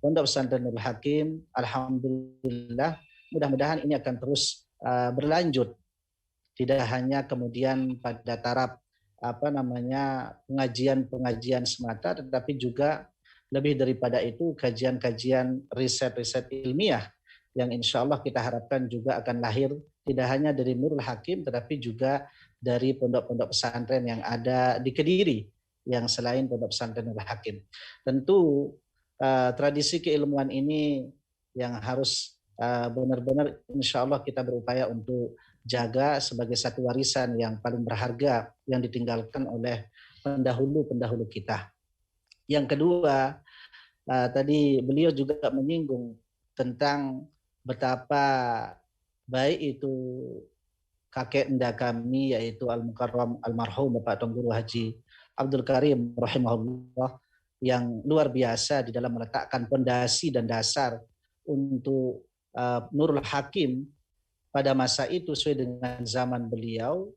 Pondok Pesantren Nurul Hakim. Alhamdulillah, mudah-mudahan ini akan terus berlanjut, tidak hanya kemudian pada taraf pengajian semata, tetapi juga lebih daripada itu kajian-kajian riset-riset ilmiah yang insya Allah kita harapkan juga akan lahir tidak hanya dari Nurul Hakim tetapi juga dari pondok-pondok pesantren yang ada di Kediri yang selain Pondok Pesantren Nurul Hakim. Tentu tradisi keilmuan ini yang harus benar-benar insya Allah kita berupaya untuk jaga sebagai satu warisan yang paling berharga yang ditinggalkan oleh pendahulu-pendahulu kita. Yang kedua, tadi beliau juga menyinggung tentang betapa baik itu kakek enda kami, yaitu Al-Mukarram Almarhum Bapak Tuan Guru Haji Abdul Karim rahimahullah, yang luar biasa di dalam meletakkan pondasi dan dasar untuk Nurul Hakim pada masa itu sesuai dengan zaman beliau.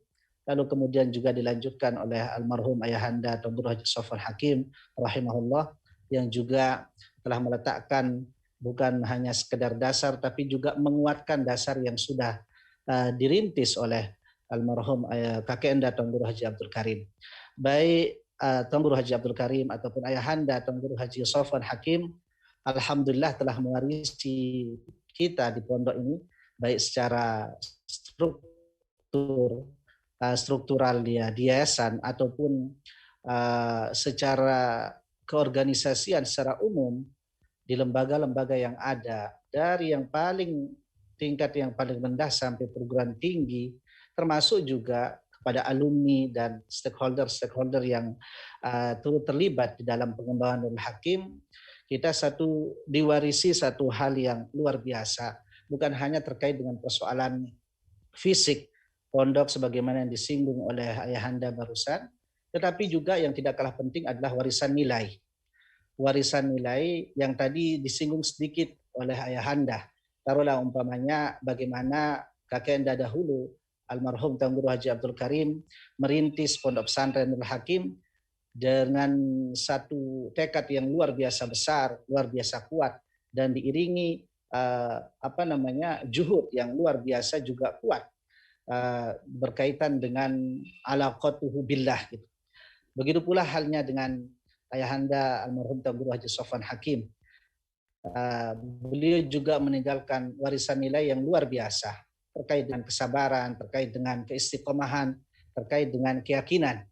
Lalu kemudian juga dilanjutkan oleh almarhum Ayahanda Tuan Guru Haji Sofwan Hakim rahimahullah, yang juga telah meletakkan bukan hanya sekedar dasar tapi juga menguatkan dasar yang sudah dirintis oleh almarhum kakek anda Tuan Guru Haji Abdul Karim. Baik Tuan Guru Haji Abdul Karim ataupun Ayahanda Tuan Guru Haji Sofwan Hakim, alhamdulillah telah mewarisi kita di pondok ini baik secara struktural dia di yayasan ataupun secara keorganisasian secara umum di lembaga-lembaga yang ada, dari yang paling tingkat yang paling rendah sampai perguruan tinggi, termasuk juga kepada alumni dan stakeholder yang turut terlibat di dalam pengembangan Nurul Hakim. Kita diwarisi satu hal yang luar biasa, bukan hanya terkait dengan persoalan fisik pondok sebagaimana yang disinggung oleh Ayahanda barusan, tetapi juga yang tidak kalah penting adalah warisan nilai. Warisan nilai yang tadi disinggung sedikit oleh Ayahanda. Taruhlah umpamanya bagaimana kakek anda dahulu, almarhum Tuan Guru Haji Abdul Karim, merintis Pondok Pesantren Nurul Hakim dengan satu tekad yang luar biasa besar, luar biasa kuat, dan diiringi juhud yang luar biasa juga kuat berkaitan dengan alaqatuhu billah gitu. Begitu pula halnya dengan Ayahanda almarhum Tuan Guru Haji Sofwan Hakim. Beliau juga meninggalkan warisan nilai yang luar biasa terkait dengan kesabaran, terkait dengan keistiqomahan, terkait dengan keyakinan.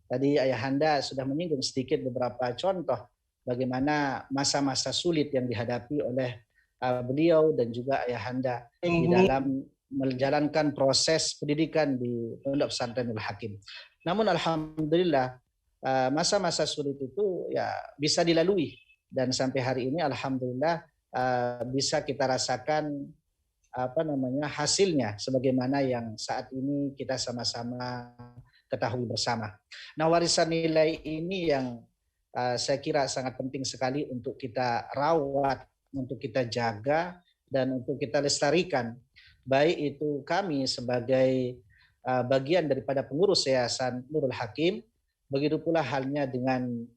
Tadi Ayahanda sudah menyinggung sedikit beberapa contoh bagaimana masa-masa sulit yang dihadapi oleh beliau dan juga Ayahanda di dalam menjalankan proses pendidikan di Pondok Pesantren Nurul Hakim. Namun alhamdulillah masa-masa sulit itu ya bisa dilalui, dan sampai hari ini alhamdulillah bisa kita rasakan hasilnya sebagaimana yang saat ini kita sama-sama ketahui bersama. Nah, warisan nilai ini yang saya kira sangat penting sekali untuk kita rawat, untuk kita jaga dan untuk kita lestarikan, baik itu kami sebagai bagian daripada pengurus Yayasan Nurul Hakim. Begitu pula halnya dengan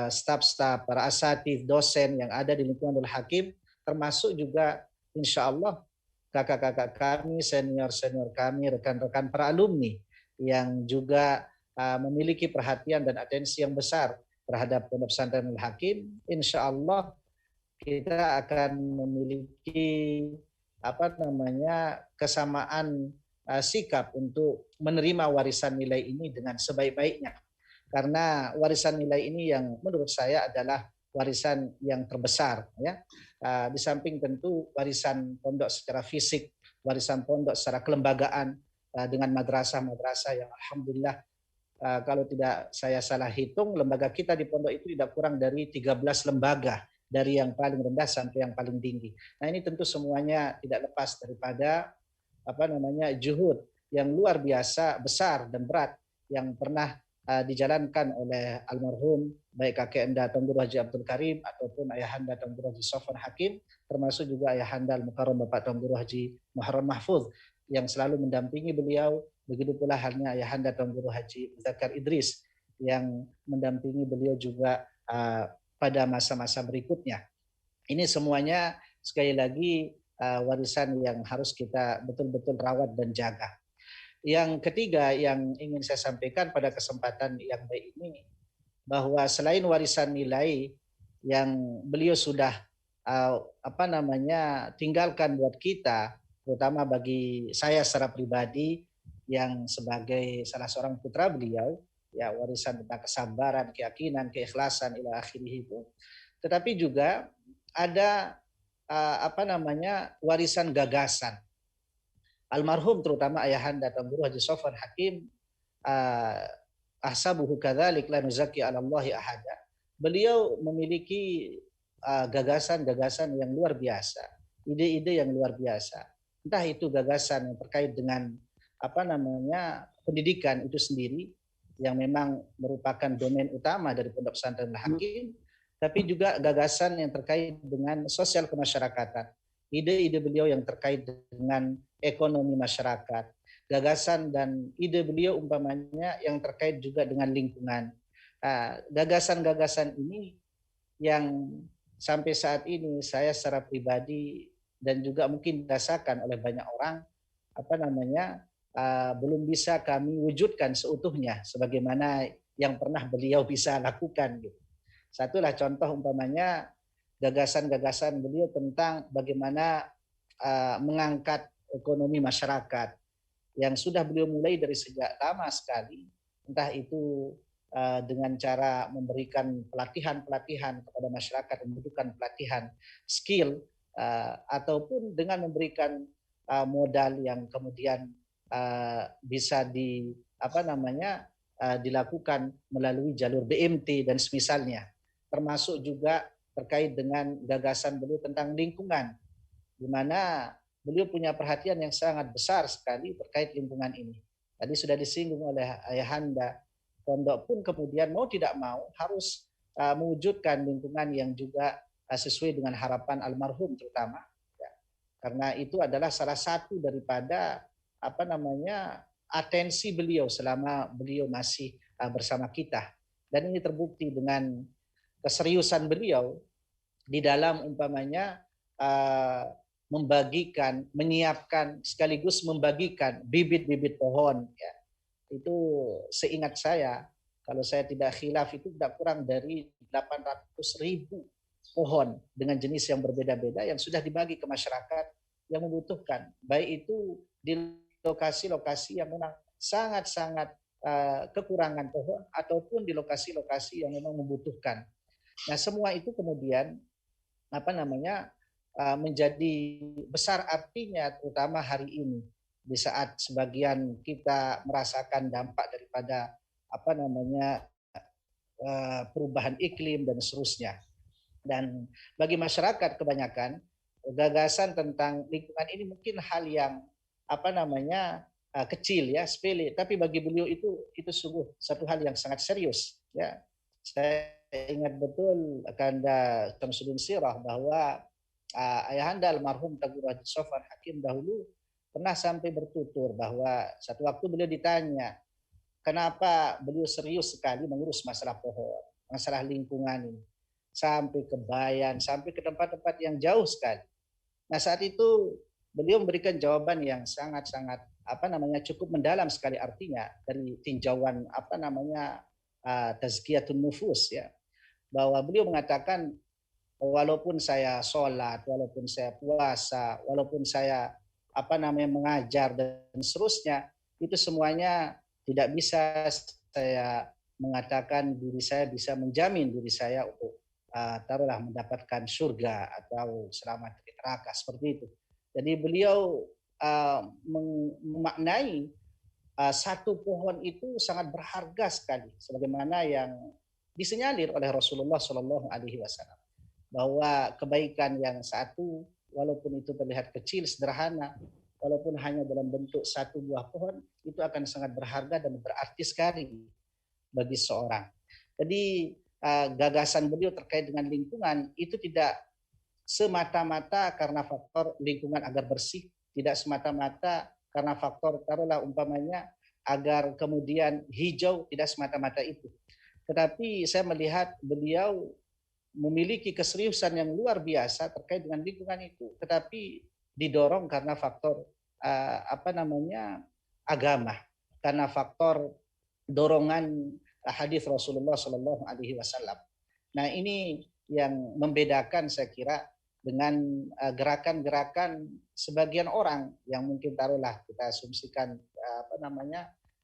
staf-staf, para asatidz, dosen yang ada di lingkungan Nurul Hakim, termasuk juga insya Allah kakak-kakak kami, senior-senior kami, rekan-rekan para alumni yang juga memiliki perhatian dan atensi yang besar terhadap Pondok Pesantren Nurul Hakim. Insya Allah kita akan memiliki kesamaan sikap untuk menerima warisan nilai ini dengan sebaik-baiknya. Karena warisan nilai ini yang menurut saya adalah warisan yang terbesar, ya. Di samping tentu warisan pondok secara fisik, warisan pondok secara kelembagaan dengan madrasah-madrasah yang alhamdulillah kalau tidak saya salah hitung, lembaga kita di pondok itu tidak kurang dari 13 lembaga, dari yang paling rendah sampai yang paling tinggi. Nah, ini tentu semuanya tidak lepas daripada juhud yang luar biasa besar dan berat yang pernah dijalankan oleh almarhum baik kakek Tuan Guru Haji Abdul Karim ataupun ayahanda Tuan Guru Haji Sofwan Hakim, termasuk juga ayahanda Al-Mukarram Bapak Tuan Guru Haji Muharram Mahfuz yang selalu mendampingi beliau. Begitu pula halnya ayahanda Tuan Guru Haji Zakar Idris yang mendampingi beliau juga pada masa-masa berikutnya. Ini semuanya sekali lagi warisan yang harus kita betul-betul rawat dan jaga. Yang ketiga yang ingin saya sampaikan pada kesempatan yang baik ini, bahwa selain warisan nilai yang beliau sudah tinggalkan buat kita, terutama bagi saya secara pribadi yang sebagai salah seorang putra beliau, ya, warisan tentang kesabaran, keyakinan, keikhlasan ila akhirih itu. Tetapi juga ada warisan gagasan. Almarhum terutama ayahanda Tuan Guru Haji Sofwan Hakim, ahsabuhu kadzalik la nuzaki 'ala Allahi ahada. Beliau memiliki gagasan-gagasan yang luar biasa, ide-ide yang luar biasa. Entah itu gagasan yang terkait dengan pendidikan itu sendiri yang memang merupakan domain utama dari Pondok Pesantren Hakim, tapi juga gagasan yang terkait dengan sosial kemasyarakatan. Ide-ide beliau yang terkait dengan ekonomi masyarakat, gagasan dan ide beliau umpamanya yang terkait juga dengan lingkungan. Gagasan-gagasan ini yang sampai saat ini saya secara pribadi dan juga mungkin dirasakan oleh banyak orang belum bisa kami wujudkan seutuhnya sebagaimana yang pernah beliau bisa lakukan gitu. Satulah contoh umpamanya gagasan-gagasan beliau tentang bagaimana mengangkat ekonomi masyarakat yang sudah beliau mulai dari sejak lama sekali, entah itu dengan cara memberikan pelatihan-pelatihan kepada masyarakat, membutuhkan pelatihan skill, ataupun dengan memberikan modal yang kemudian bisa dilakukan melalui jalur BMT dan semisalnya, termasuk juga terkait dengan gagasan beliau tentang lingkungan, di mana beliau punya perhatian yang sangat besar sekali terkait lingkungan ini. Tadi sudah disinggung oleh ayahanda, pondok pun kemudian mau tidak mau harus mewujudkan lingkungan yang juga sesuai dengan harapan almarhum terutama. Ya. Karena itu adalah salah satu daripada atensi beliau selama beliau masih bersama kita. Dan ini terbukti dengan keseriusan beliau di dalam umpamanya membagikan, menyiapkan sekaligus membagikan bibit-bibit pohon. Ya. Itu seingat saya, kalau saya tidak khilaf itu tidak kurang dari 800.000 pohon dengan jenis yang berbeda-beda yang sudah dibagi ke masyarakat yang membutuhkan. Baik itu di lokasi-lokasi yang memang sangat-sangat kekurangan pohon ataupun di lokasi-lokasi yang memang membutuhkan. Nah, semua itu kemudian menjadi besar artinya terutama hari ini di saat sebagian kita merasakan dampak daripada perubahan iklim dan seterusnya. Dan bagi masyarakat kebanyakan gagasan tentang lingkungan ini mungkin hal yang kecil ya, sepele, tapi bagi beliau itu sungguh satu hal yang sangat serius ya. Saya ingat betul Kanda Syamsuddin Sirah bahwa ayahanda almarhum Tuan Guru Haji Sofwan Hakim dahulu pernah sampai bertutur bahwa satu waktu beliau ditanya, kenapa beliau serius sekali mengurus masalah pohon, masalah lingkungan ini, sampai ke Bayan, sampai ke tempat-tempat yang jauh sekali. Nah saat itu beliau memberikan jawaban yang sangat-sangat cukup mendalam sekali, artinya dari tinjauan tazkiyatun nufus, ya, bahwa beliau mengatakan walaupun saya sholat, walaupun saya puasa, walaupun saya mengajar dan seterusnya, itu semuanya tidak bisa saya mengatakan diri saya bisa menjamin diri saya untuk taruhlah mendapatkan surga atau selamat dari neraka, seperti itu. Jadi beliau memaknai satu pohon itu sangat berharga sekali, sebagaimana yang disinyalir oleh Rasulullah Shallallahu Alaihi Wasallam, bahwa kebaikan yang satu, walaupun itu terlihat kecil, sederhana, walaupun hanya dalam bentuk satu buah pohon, itu akan sangat berharga dan berarti sekali bagi seorang. Jadi gagasan beliau terkait dengan lingkungan itu tidak semata-mata karena faktor lingkungan agar bersih, tidak semata-mata karena faktor taruhlah umpamanya agar kemudian hijau, tidak semata-mata itu. Tetapi saya melihat beliau memiliki keseriusan yang luar biasa terkait dengan lingkungan itu, tetapi didorong karena faktor agama, karena faktor dorongan hadis Rasulullah Shallallahu Alaihi Wasallam. Nah ini yang membedakan saya kira dengan gerakan-gerakan sebagian orang yang mungkin taruhlah kita asumsikan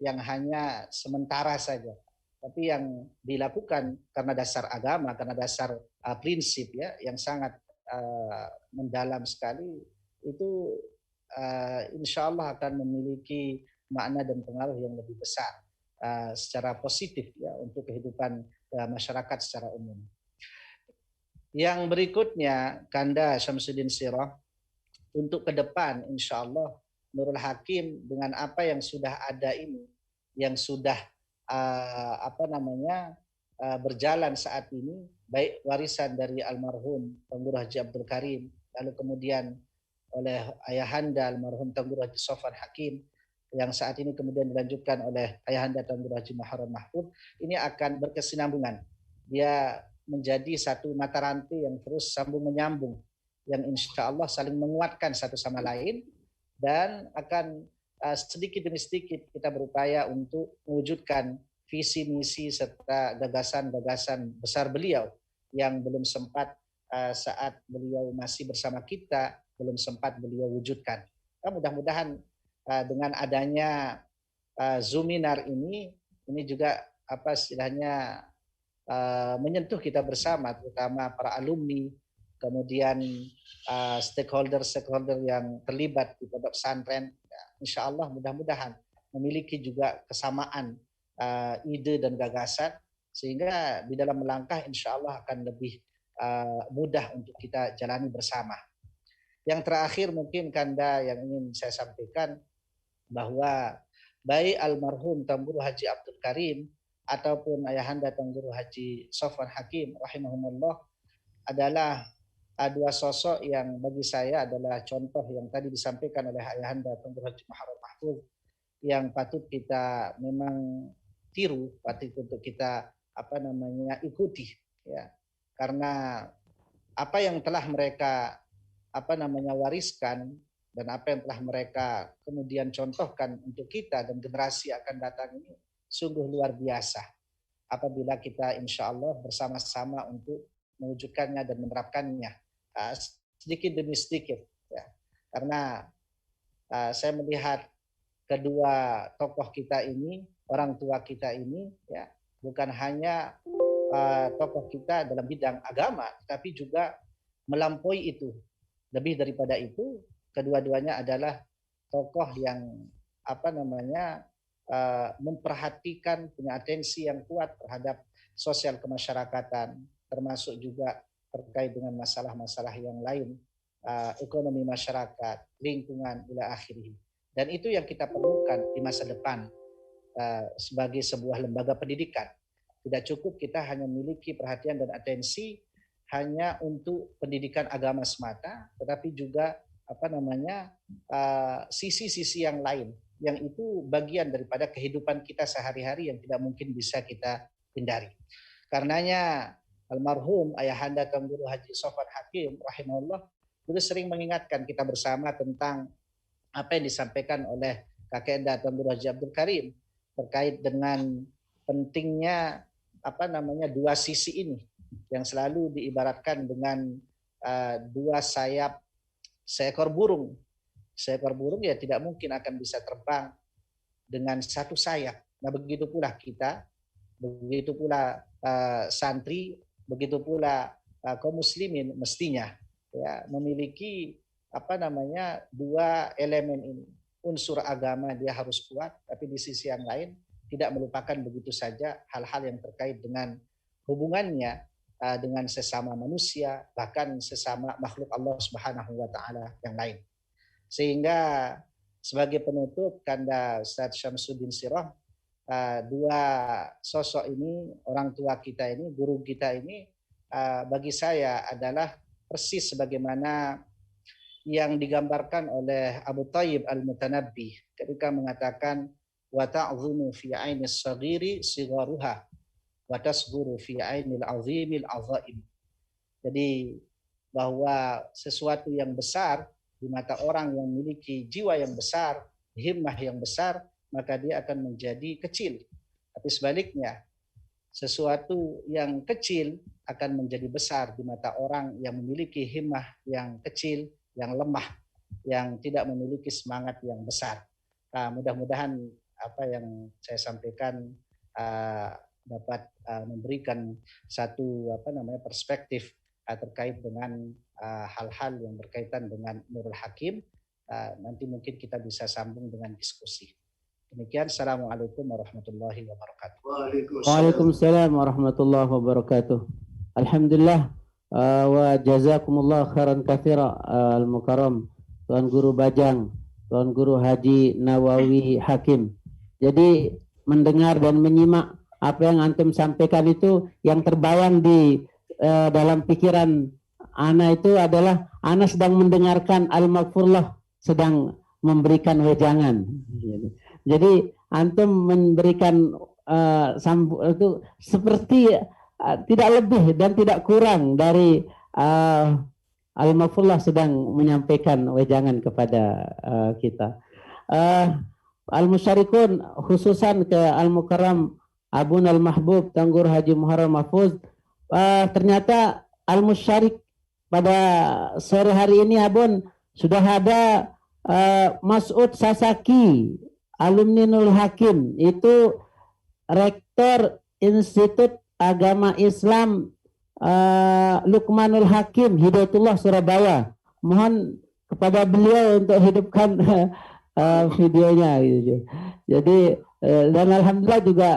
yang hanya sementara saja, tapi yang dilakukan karena dasar agama, karena dasar prinsip, ya, yang sangat mendalam sekali, itu insya Allah akan memiliki makna dan pengaruh yang lebih besar secara positif, ya, untuk kehidupan masyarakat secara umum. Yang berikutnya, Kanda Syamsuddin Sirah, untuk ke depan insya Allah Nurul Hakim dengan apa yang sudah ada ini, yang sudah berjalan saat ini, baik warisan dari almarhum Tengku Haji Abdul Karim, lalu kemudian oleh ayahanda almarhum Tengku Haji Sofwan Hakim, yang saat ini kemudian dilanjutkan oleh ayahanda Tengku Haji Muharram Mahfud, ini akan berkesinambungan. Dia menjadi satu mata rantai yang terus sambung menyambung, yang insya Allah saling menguatkan satu sama lain, dan akan sedikit demi sedikit kita berupaya untuk mewujudkan visi misi serta gagasan-gagasan besar beliau yang belum sempat saat beliau masih bersama kita, belum sempat beliau wujudkan. Mudah-mudahan dengan adanya Zoominar ini juga istilahnya menyentuh kita bersama, terutama para alumni, kemudian stakeholder yang terlibat di pondok pesantren, ya, insya Allah mudah-mudahan memiliki juga kesamaan ide dan gagasan, sehingga di dalam melangkah insya Allah akan lebih mudah untuk kita jalani bersama. Yang terakhir mungkin Kanda yang ingin saya sampaikan, bahwa baik almarhum Tengku Haji Abdul Karim ataupun ayahanda Tengku Haji Sofwan Hakim rahimahumullah adalah dua sosok yang bagi saya adalah contoh yang tadi disampaikan oleh ayahanda Tengku Haji Muharram Mahfud, yang patut kita memang tiru, patut untuk kita ikuti, ya, karena apa yang telah mereka wariskan dan apa yang telah mereka kemudian contohkan untuk kita dan generasi akan datang ini sungguh luar biasa apabila kita insya Allah bersama-sama untuk mewujudkannya dan menerapkannya sedikit demi sedikit, ya. Karena saya melihat kedua tokoh kita ini, orang tua kita ini, ya, bukan hanya tokoh kita dalam bidang agama, tapi juga melampaui itu. Lebih daripada itu, kedua-duanya adalah tokoh yang memperhatikan, punya atensi yang kuat terhadap sosial kemasyarakatan, termasuk juga terkait dengan masalah-masalah yang lain, ekonomi masyarakat, lingkungan, ila akhirih. Dan itu yang kita perlukan di masa depan sebagai sebuah lembaga pendidikan. Tidak cukup kita hanya memiliki perhatian dan atensi hanya untuk pendidikan agama semata, tetapi juga sisi-sisi yang lain, yang itu bagian daripada kehidupan kita sehari-hari yang tidak mungkin bisa kita hindari. Karenanya almarhum ayahanda Kang Guru Haji Sofwan Hakim rahimahullah itu sering mengingatkan kita bersama tentang apa yang disampaikan oleh Kakek Kang Guru Haji Abdul Karim terkait dengan pentingnya dua sisi ini yang selalu diibaratkan dengan dua sayap seekor burung. Seekor burung ya tidak mungkin akan bisa terbang dengan satu sayap. Nah begitu pula kita, begitu pula santri, begitu pula kaum muslimin mestinya ya memiliki dua elemen ini. Unsur agama dia harus kuat, tapi di sisi yang lain tidak melupakan begitu saja hal-hal yang terkait dengan hubungannya dengan sesama manusia, bahkan sesama makhluk Allah Subhanahu wa taala yang lain. Sehingga sebagai penutup Kanda Ustaz Syamsuddin Sirah, dua sosok ini, orang tua kita ini, guru kita ini, bagi saya adalah persis sebagaimana yang digambarkan oleh Abu Thayyib Al-Mutanabbi ketika mengatakan wa ta'dhumu fi 'ainis saghiri sigharuha wa tasghuru fi 'ainil 'azimil 'azaim. Jadi bahwa sesuatu yang besar di mata orang yang memiliki jiwa yang besar, himmah yang besar, maka dia akan menjadi kecil. Tapi sebaliknya, sesuatu yang kecil akan menjadi besar di mata orang yang memiliki himmah yang kecil, yang lemah, yang tidak memiliki semangat yang besar. Mudah-mudahan apa yang saya sampaikan dapat memberikan satu perspektif terkait dengan hal-hal yang berkaitan dengan Nurul Hakim. Nanti mungkin kita bisa sambung dengan diskusi. Demikian, Assalamualaikum warahmatullahi wabarakatuh. Waalaikumsalam warahmatullahi wabarakatuh. Alhamdulillah wa jazakumullah khairan katsira al-mukarram Tuan Guru Bajang, Tuan Guru Haji Nawawi Hakim. Jadi mendengar dan menyimak apa yang antum sampaikan itu, yang terbayang di dalam pikiran ana itu adalah ana sedang mendengarkan Al-Maghfurlah sedang memberikan wejangan. Jadi antum memberikan itu seperti tidak lebih dan tidak kurang dari Al-Maghfurlah sedang menyampaikan wejangan kepada kita. Al-Musyarikun khususan ke Al-Mukarram Abun Al-Mahbub Tanggur Haji Muharram Mahfuz, ternyata Al-Musyarik pada sore hari ini Abun sudah ada Mas'ud Sasaki, alumni Nurul Hakim, itu Rektor Institut Agama Islam Luqmanul Hakim Hidayatullah Surabaya. Mohon kepada beliau untuk hidupkan videonya gitu. Jadi dan alhamdulillah juga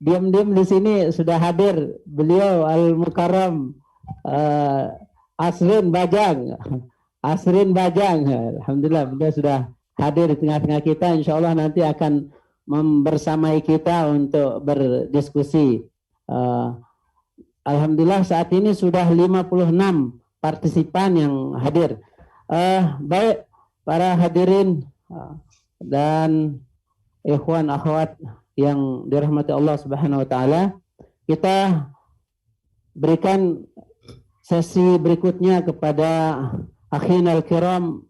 diam-diam di sini sudah hadir beliau Al-Mukarram Asrin Bajang. Alhamdulillah beliau sudah hadir di tengah-tengah kita. Insyaallah nanti akan membersamai kita untuk berdiskusi. Alhamdulillah saat ini sudah 56 partisipan yang hadir. Baik para hadirin dan ikhwan akhwat yang dirahmati Allah Subhanahu wa taala, kita berikan sesi berikutnya kepada akhinal kiram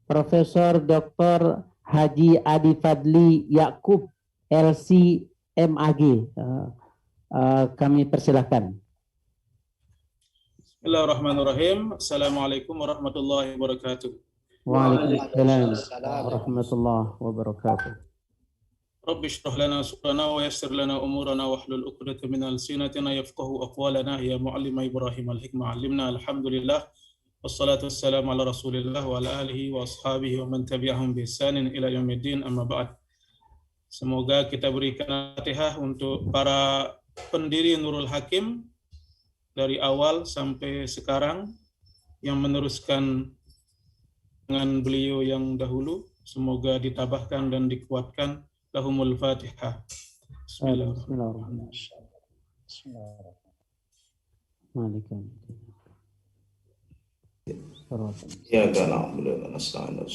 Profesor Dr. Haji Adi Fadli Yakub LC.MAG. Kami persilahkan. Bismillahirrahmanirrahim. Assalamualaikum warahmatullahi wabarakatuh. Waalaikumsalam warahmatullahi wabarakatuh. Rabbi shrah lana sudrana wa yassir lana umurana wahlul 'uqdatam min alsinatina yafqahu aqwalana ya muallima Ibrahim al-hikmah 'allimna. Alhamdulillah wassalatu wassalamu ala Rasulillah wa ala alihi wa ashabihi wa man tabi'ahum bi ihsanin ila yaumiddin, amma ba'd. Semoga kita berikan Fatihah untuk para pendiri Nurul Hakim dari awal sampai sekarang yang meneruskan dengan beliau yang dahulu. Semoga ditabahkan dan dikuatkan. Lahumul Fatihah. Bismillahirrahmanirrahim. إياك نعبد وإياك نستعين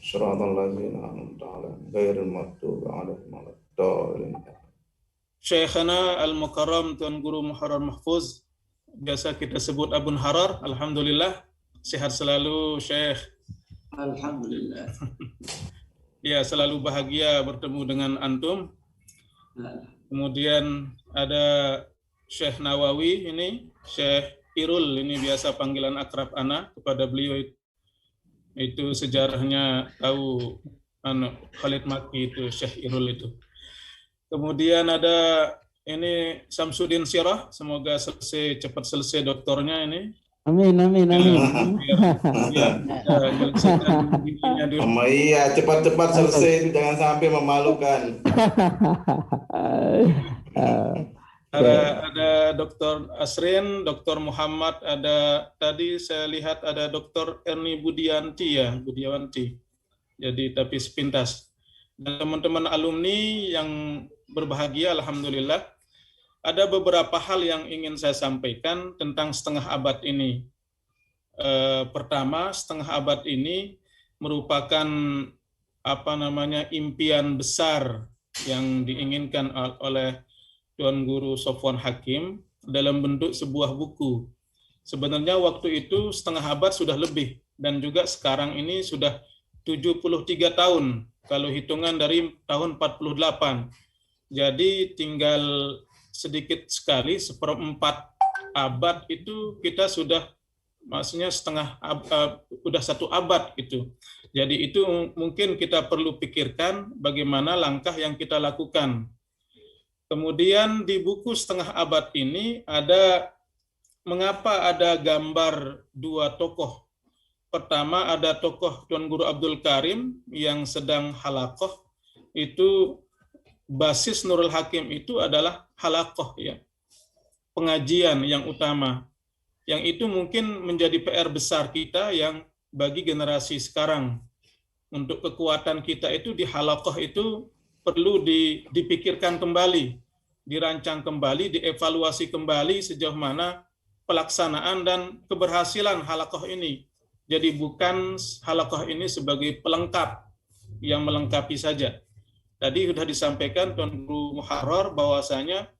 صراط الذين أنعمت عليهم غير المغضوب عليهم ولا الضالين. Syekhana Al-Mukarram Tuan Guru Muharrar Mahfuz, biasa kita sebut Abun Harar. Alhamdulillah sehat selalu Syekh. Alhamdulillah. Ya, selalu bahagia bertemu dengan antum. Kemudian ada Syekh Nawawi ini, Syekh Irul ini biasa panggilan akrab ana kepada beliau itu sejarahnya tahu Khalid Maki itu Syekh Irul itu. Kemudian ada ini Samsudin Sirah, semoga cepat selesai doktornya ini. Amin, amin, amin. Iya, cepat-cepat selesai, jangan sampai memalukan. Ada Dr. Asrin, Dr. Muhammad, ada tadi saya lihat ada Dr. Erni Budiawanti. Jadi tapi sepintas. Dan teman-teman alumni yang berbahagia, alhamdulillah, ada beberapa hal yang ingin saya sampaikan tentang setengah abad ini. Pertama, setengah abad ini merupakan impian besar yang diinginkan oleh Tuan Guru Sofwan Hakim dalam bentuk sebuah buku. Sebenarnya waktu itu setengah abad sudah lebih, dan juga sekarang ini sudah 73 tahun, kalau hitungan dari tahun 48. Jadi tinggal sedikit sekali, 1/4 abad itu kita sudah, maksudnya udah 1 abad gitu. Jadi itu mungkin kita perlu pikirkan bagaimana langkah yang kita lakukan. Kemudian di buku setengah abad ini mengapa ada gambar 2 tokoh. Pertama ada tokoh Tuan Guru Abdul Karim yang sedang halaqah, itu basis Nurul Hakim itu adalah halaqah ya, pengajian yang utama. Yang itu mungkin menjadi PR besar kita yang bagi generasi sekarang. Untuk kekuatan kita itu di halaqah itu perlu dipikirkan kembali, dirancang kembali, dievaluasi kembali sejauh mana pelaksanaan dan keberhasilan halaqah ini. Jadi bukan halaqah ini sebagai pelengkap yang melengkapi saja. Tadi sudah disampaikan Tuan Guru Muharrar bahwasanya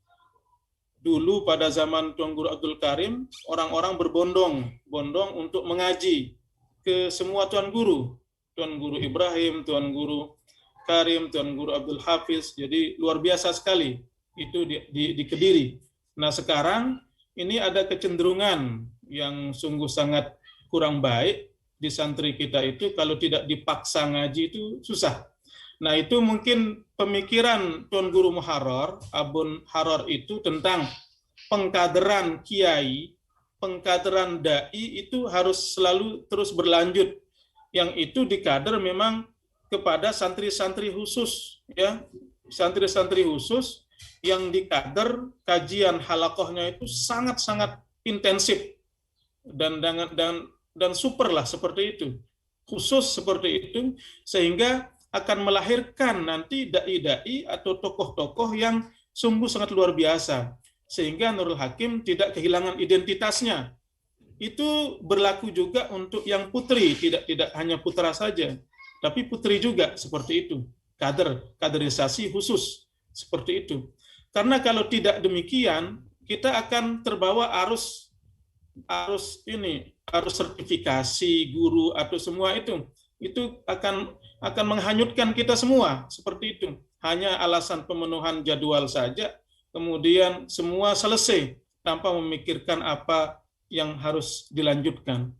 dulu pada zaman Tuan Guru Abdul Karim, orang-orang berbondong-bondong untuk mengaji ke semua Tuan Guru Ibrahim, Tuan Guru Karim, Tuan Guru Abdul Hafiz. Jadi luar biasa sekali itu di Kediri. Nah sekarang ini ada kecenderungan yang sungguh sangat kurang baik di santri kita itu, kalau tidak dipaksa ngaji itu susah. Nah itu mungkin pemikiran Tuan Guru Muharrar, Abun Harar itu tentang pengkaderan kiai, pengkaderan dai itu harus selalu terus berlanjut. Yang itu dikader memang kepada santri-santri khusus, ya, santri-santri khusus yang dikader kajian halaqahnya itu sangat-sangat intensif dan super lah seperti itu, khusus seperti itu, sehingga akan melahirkan nanti dai-dai atau tokoh-tokoh yang sungguh sangat luar biasa, sehingga Nurul Hakim tidak kehilangan identitasnya. Itu berlaku juga untuk yang putri, tidak hanya putra saja, tapi putri juga seperti itu, kaderisasi khusus seperti itu. Karena kalau tidak demikian, kita akan terbawa arus sertifikasi guru atau semua itu akan menghanyutkan kita semua seperti itu. Hanya alasan pemenuhan jadwal saja, kemudian semua selesai tanpa memikirkan apa yang harus dilanjutkan.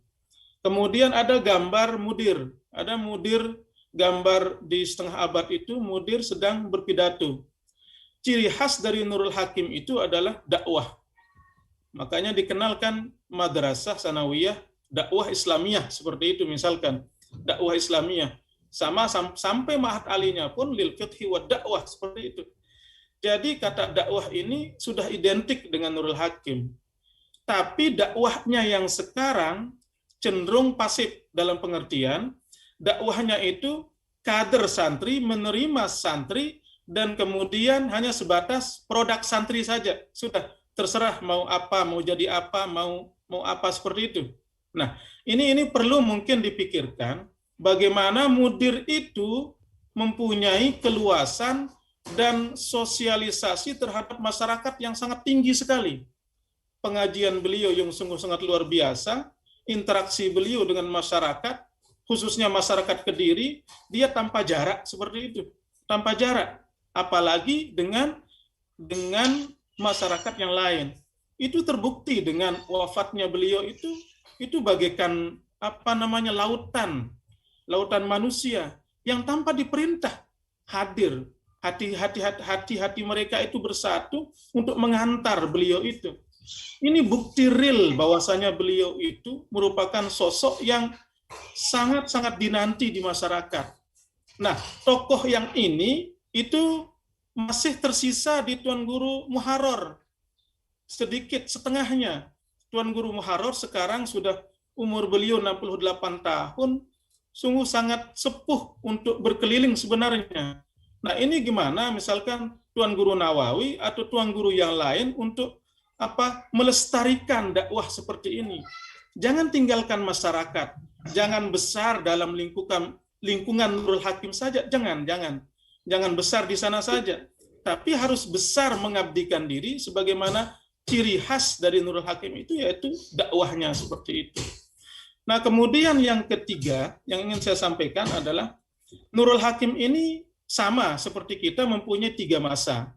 Kemudian ada gambar mudir. Ada mudir, gambar di setengah abad itu, mudir sedang berpidato. Ciri khas dari Nurul Hakim itu adalah dakwah. Makanya dikenalkan madrasah sanawiyah, dakwah Islamiyah, seperti itu misalkan. Dakwah Islamiyah. Sampai Ma'had Alinya pun lil fiqhi wa dakwah, seperti itu. Jadi kata dakwah ini sudah identik dengan Nurul Hakim. Tapi dakwahnya yang sekarang cenderung pasif dalam pengertian, dakwahnya itu kader santri menerima santri dan kemudian hanya sebatas produk santri saja. Sudah terserah mau apa, mau jadi apa, mau apa seperti itu. Nah, ini perlu mungkin dipikirkan bagaimana mudir itu mempunyai keluasan dan sosialisasi terhadap masyarakat yang sangat tinggi sekali. Pengajian beliau yang sungguh sangat luar biasa, interaksi beliau dengan masyarakat, khususnya masyarakat Kediri, dia tanpa jarak seperti itu. Tanpa jarak. Apalagi dengan masyarakat yang lain. Itu terbukti dengan wafatnya beliau itu bagaikan lautan manusia yang tanpa diperintah hadir. Hati-hati mereka itu bersatu untuk menghantar beliau itu. Ini bukti real bahwasanya beliau itu merupakan sosok yang sangat-sangat dinanti di masyarakat. Nah, tokoh yang ini itu masih tersisa di Tuan Guru Muharrar. Sedikit setengahnya. Tuan Guru Muharrar sekarang sudah umur beliau 68 tahun, sungguh sangat sepuh untuk berkeliling sebenarnya. Nah, ini gimana misalkan Tuan Guru Nawawi atau Tuan Guru yang lain untuk melestarikan dakwah seperti ini. Jangan tinggalkan masyarakat, jangan besar dalam lingkungan Nurul Hakim saja, jangan besar di sana saja, tapi harus besar mengabdikan diri sebagaimana ciri khas dari Nurul Hakim itu, yaitu dakwahnya seperti itu. Nah, kemudian yang ketiga yang ingin saya sampaikan adalah Nurul Hakim ini sama seperti kita mempunyai 3 masa.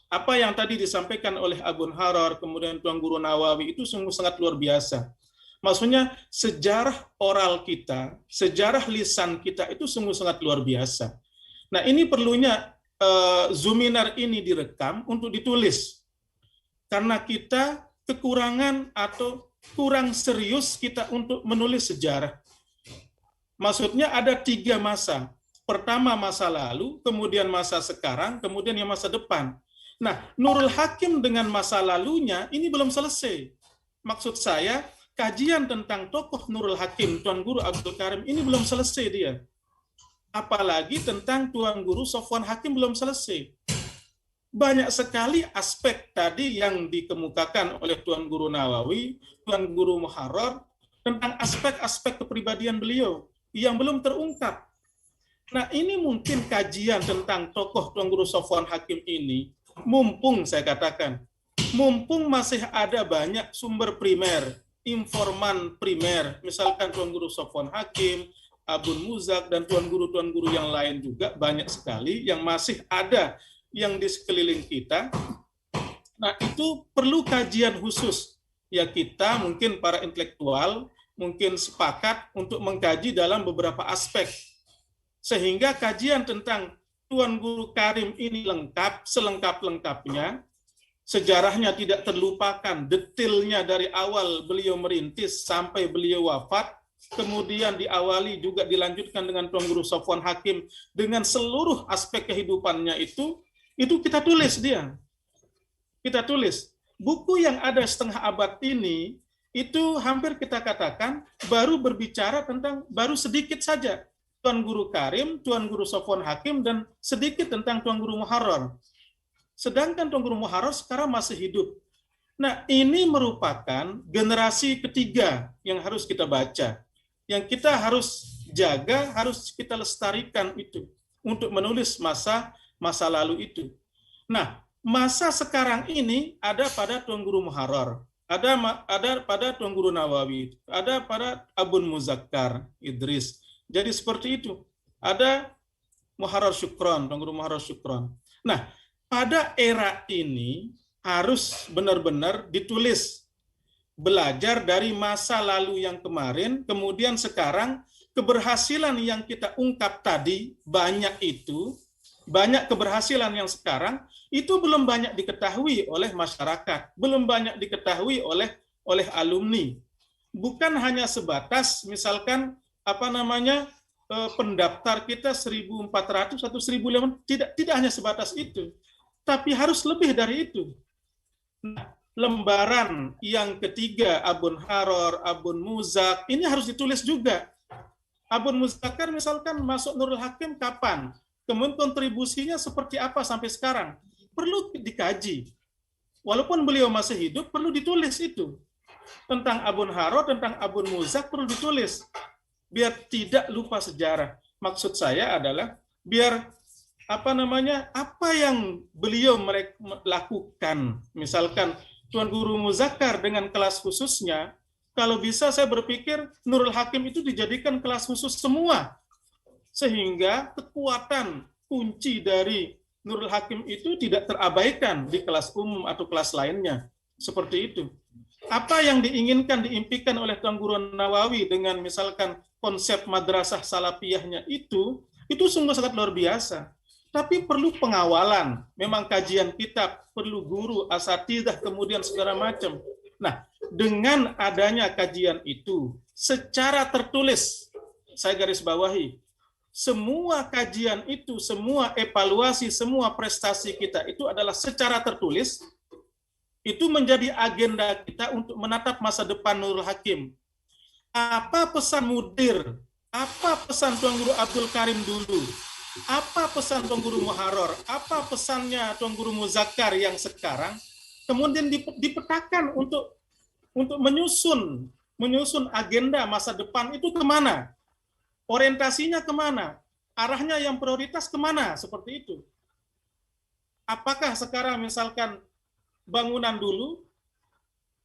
Apa yang tadi disampaikan oleh Abun Harrar, kemudian Tuan Guru Nawawi itu sungguh sangat luar biasa. Maksudnya sejarah oral kita, sejarah lisan kita itu sungguh sangat luar biasa. Nah, ini perlunya Zuminar ini direkam untuk ditulis. Karena kita kekurangan atau kurang serius kita untuk menulis sejarah. Maksudnya ada 3 masa. Pertama masa lalu, kemudian masa sekarang, kemudian yang masa depan. Nah, Nurul Hakim dengan masa lalunya ini belum selesai. Maksud saya, kajian tentang tokoh Nurul Hakim, Tuan Guru Abdul Karim, ini belum selesai dia. Apalagi tentang Tuan Guru Sofwan Hakim belum selesai. Banyak sekali aspek tadi yang dikemukakan oleh Tuan Guru Nawawi, Tuan Guru Muharrar, tentang aspek-aspek kepribadian beliau yang belum terungkap. Nah, ini mungkin kajian tentang tokoh Tuan Guru Sofwan Hakim ini, mumpung saya katakan, mumpung masih ada banyak sumber primer, informan primer, misalkan Tuan Guru Sofwan Hakim, Abun Muzak, dan Tuan Guru yang lain juga banyak sekali yang masih ada yang di sekeliling kita. Nah, itu perlu kajian khusus. Ya, kita mungkin para intelektual mungkin sepakat untuk mengkaji dalam beberapa aspek. Sehingga kajian tentang Tuan Guru Karim ini lengkap, selengkap-lengkapnya, sejarahnya tidak terlupakan, detailnya dari awal beliau merintis sampai beliau wafat, kemudian diawali juga dilanjutkan dengan Tuan Guru Sofwan Hakim dengan seluruh aspek kehidupannya itu kita tulis dia. Kita tulis. Buku yang ada setengah abad ini, itu hampir kita katakan baru berbicara tentang, baru sedikit saja Tuan Guru Karim, Tuan Guru Sofwan Hakim, dan sedikit tentang Tuan Guru Muharrar. Sedangkan Tuan Guru Muharrar sekarang masih hidup. Nah, ini merupakan generasi ketiga yang harus kita baca. Yang kita harus jaga, harus kita lestarikan itu untuk menulis masa lalu itu. Nah, masa sekarang ini ada pada Tuan Guru Muharrar, ada pada Tuan Guru Nawawi, ada pada Abun Muzakkar Idris. Jadi seperti itu. Ada Muharrar Syukron, Tuan Guru Muharrar Syukron. Nah, pada era ini harus benar-benar ditulis. Belajar dari masa lalu yang kemarin, kemudian sekarang keberhasilan yang kita ungkap tadi, banyak keberhasilan yang sekarang, itu belum banyak diketahui oleh masyarakat, belum banyak diketahui oleh alumni. Bukan hanya sebatas, misalkan, pendaftar kita 1.400 atau 1.500, tidak hanya sebatas itu, tapi harus lebih dari itu. Nah, lembaran yang ketiga, Abun Harrar, Abun Muzak, ini harus ditulis juga. Abun Muzakkar misalkan masuk Nurul Hakim kapan? Kemudian kontribusinya seperti apa sampai sekarang? Perlu dikaji. Walaupun beliau masih hidup, perlu ditulis itu. tentang Abun Haro, tentang Abun Muzak perlu ditulis biar tidak lupa sejarah. Maksud saya adalah biar apa yang beliau lakukan, misalkan Tuan Guru Muzakkar dengan kelas khususnya, kalau bisa saya berpikir Nurul Hakim itu dijadikan kelas khusus semua, sehingga kekuatan kunci dari Nurul Hakim itu tidak terabaikan di kelas umum atau kelas lainnya. Seperti itu. Apa yang diinginkan, diimpikan oleh Tuan Guru Nawawi dengan misalkan konsep madrasah salafiyahnya itu sungguh sangat luar biasa. Tapi perlu pengawalan, memang kajian kitab, perlu guru, asatidah, kemudian segala macam. Nah, dengan adanya kajian itu, secara tertulis, saya garis bawahi, semua kajian itu, semua evaluasi, semua prestasi kita itu adalah secara tertulis, itu menjadi agenda kita untuk menatap masa depan Nurul Hakim. Apa pesan Mudir? Apa pesan Tuan Guru Abdul Karim dulu? Apa pesan Tuan Guru Muharrar? Apa pesannya Tuan Guru Muzakkar yang sekarang? Kemudian dipetakan untuk menyusun agenda masa depan itu kemana? Orientasinya kemana? Arahnya yang prioritas kemana? Seperti itu. Apakah sekarang misalkan bangunan dulu,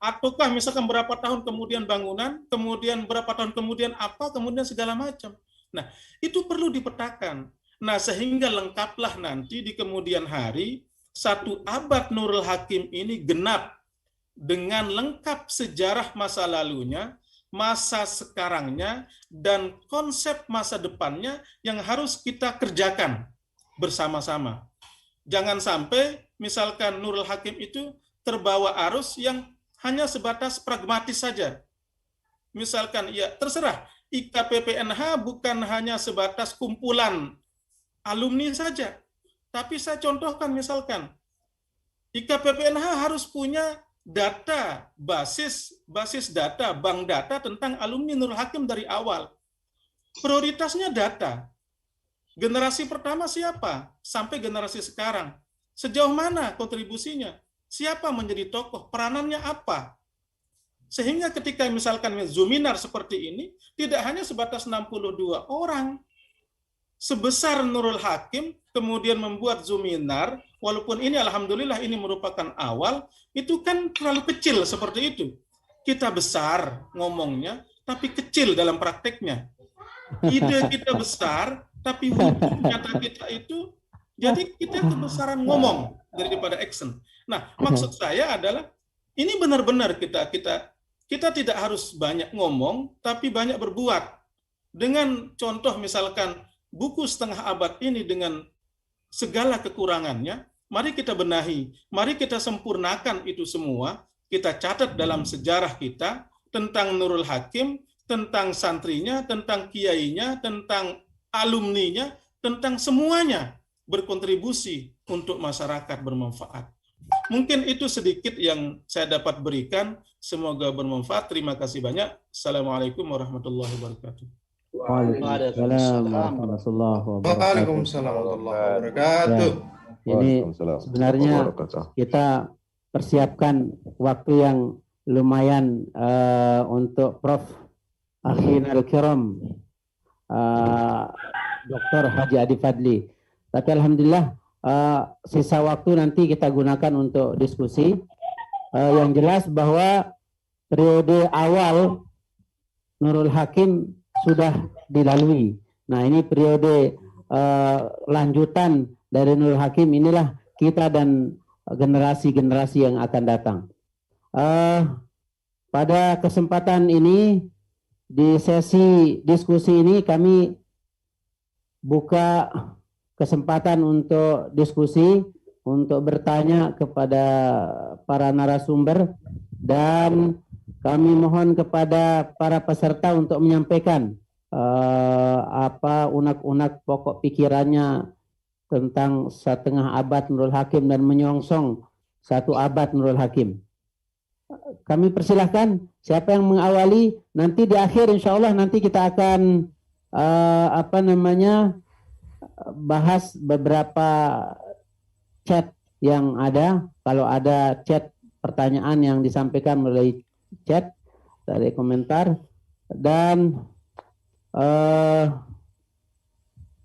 ataukah misalkan berapa tahun kemudian bangunan, kemudian berapa tahun kemudian apa, kemudian segala macam. Nah, itu perlu dipetakan. Nah, sehingga lengkaplah nanti di kemudian hari, 1 abad Nurul Hakim ini genap dengan lengkap sejarah masa lalunya, masa sekarangnya, dan konsep masa depannya yang harus kita kerjakan bersama-sama. Jangan sampai misalkan Nurul Hakim itu terbawa arus yang hanya sebatas pragmatis saja. Misalkan, ya terserah, IKPPNH bukan hanya sebatas kumpulan alumni saja. Tapi saya contohkan misalkan, IKPPNH harus punya data, basis data, bank data tentang alumni Nurul Hakim dari awal. Prioritasnya data. Generasi pertama siapa? Sampai generasi sekarang. Sejauh mana kontribusinya? Siapa menjadi tokoh? Peranannya apa? Sehingga ketika misalkan Zuminar seperti ini, tidak hanya sebatas 62 orang. Sebesar Nurul Hakim, kemudian membuat Zuminar, walaupun ini alhamdulillah ini merupakan awal, itu kan terlalu kecil seperti itu. Kita besar ngomongnya, tapi kecil dalam prakteknya. Ide kita besar, tapi wujud nyata kita itu, jadi kita kebesaran ngomong daripada action. Nah, maksud saya adalah, ini benar-benar kita tidak harus banyak ngomong, tapi banyak berbuat. Dengan contoh misalkan, buku setengah abad ini dengan segala kekurangannya, mari kita benahi, mari kita sempurnakan itu semua, kita catat dalam sejarah kita tentang Nurul Hakim, tentang santrinya, tentang kiainya, tentang alumninya, tentang semuanya berkontribusi untuk masyarakat bermanfaat. Mungkin itu sedikit yang saya dapat berikan, semoga bermanfaat. Terima kasih banyak. Assalamualaikum warahmatullahi wabarakatuh. Waalaikumsalam warahmatullahi wabarakatuh. Waalaikumsalam warahmatullahi wabarakatuh. Ini sebenarnya kita persiapkan waktu yang lumayan untuk Prof. Akhina Al-Kiram, Dr. Haji Adi Fadli. Tapi alhamdulillah sisa waktu nanti kita gunakan untuk diskusi. Yang jelas bahwa periode awal Nurul Hakim sudah dilalui. Nah, ini periode lanjutan dari Nurul Hakim, inilah kita dan generasi-generasi yang akan datang. Pada kesempatan ini, di sesi diskusi ini kami buka kesempatan untuk diskusi, untuk bertanya kepada para narasumber, dan kami mohon kepada para peserta untuk menyampaikan apa unek-unek pokok pikirannya tentang setengah abad Nurul Hakim dan menyongsong 1 abad Nurul Hakim. Kami persilahkan siapa yang mengawali. Nanti di akhir insya Allah nanti kita akan bahas beberapa chat yang ada. Kalau ada chat pertanyaan yang disampaikan melalui chat, dari komentar. Dan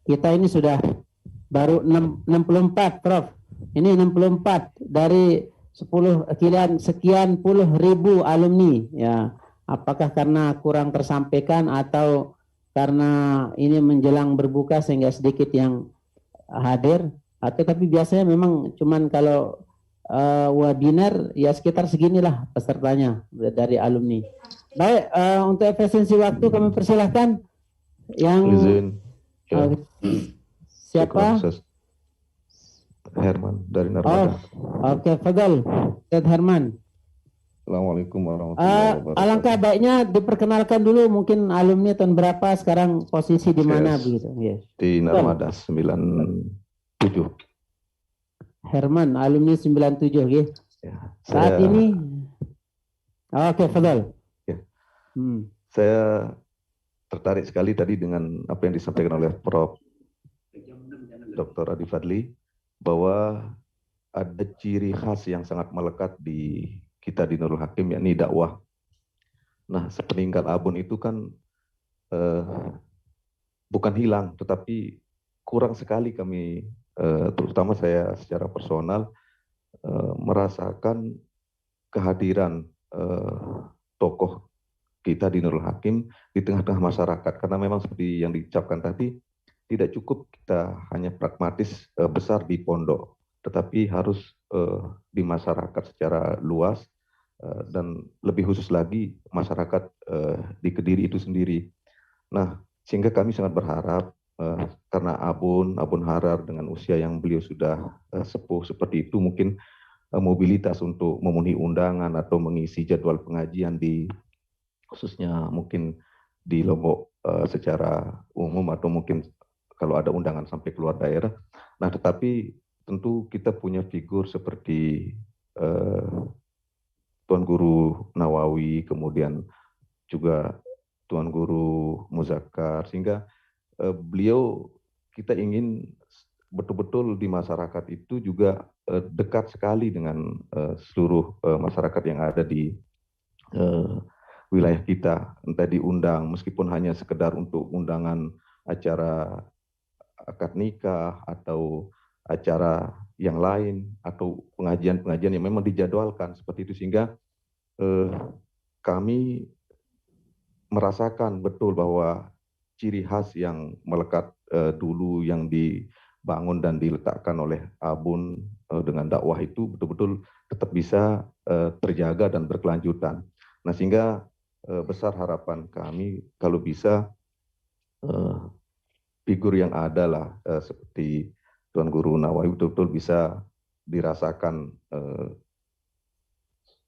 kita ini sudah baru 64, Prof. Ini 64 dari 10 sekian puluh ribu alumni. Ya, apakah karena kurang tersampaikan atau karena ini menjelang berbuka sehingga sedikit yang hadir? Atau tapi biasanya memang cuman kalau webinar ya sekitar seginilah pesertanya dari alumni. Baik, untuk efisiensi waktu kami persilahkan yang Izin. Ya. siapa? Herman dari Narmada. Oke, Fadal, Ustaz Herman. Assalamualaikum warahmatullahi wabarakatuh. Alangkah baiknya diperkenalkan dulu mungkin alumni tahun berapa, sekarang posisi di mana begitu. Yes. Di Narmada 97. Herman, alumni 97, gitu. Ya, Saat ini, oke, Fadal. Ya. Saya tertarik sekali tadi dengan apa yang disampaikan oleh Prof. Dr. Adi Fadli, bahwa ada ciri khas yang sangat melekat di kita di Nurul Hakim, yakni dakwah. Nah, sepeninggal Abun itu kan bukan hilang, tetapi kurang sekali kami, terutama saya secara personal, merasakan kehadiran tokoh kita di Nurul Hakim di tengah-tengah masyarakat. Karena memang seperti yang diucapkan tadi, tidak cukup kita hanya pragmatis besar di pondok, tetapi harus di masyarakat secara luas, dan lebih khusus lagi masyarakat di Kediri itu sendiri. Nah, sehingga kami sangat berharap karena Abun Harar dengan usia yang beliau sudah sepuh seperti itu, mungkin mobilitas untuk memenuhi undangan atau mengisi jadwal pengajian di khususnya mungkin di Lombok secara umum, atau mungkin kalau ada undangan sampai keluar daerah. Nah, tetapi tentu kita punya figur seperti Tuan Guru Nawawi, kemudian juga Tuan Guru Muzakkar, sehingga beliau kita ingin betul-betul di masyarakat itu juga dekat sekali dengan seluruh masyarakat yang ada di wilayah kita, entah diundang meskipun hanya sekedar untuk undangan acara akad nikah atau acara yang lain atau pengajian-pengajian yang memang dijadwalkan seperti itu, sehingga kami merasakan betul bahwa ciri khas yang melekat dulu yang dibangun dan diletakkan oleh Abun dengan dakwah itu betul-betul tetap bisa terjaga dan berkelanjutan. Nah, sehingga besar harapan kami kalau bisa figur yang ada lah seperti Tuan Guru Nawawi betul-betul bisa dirasakan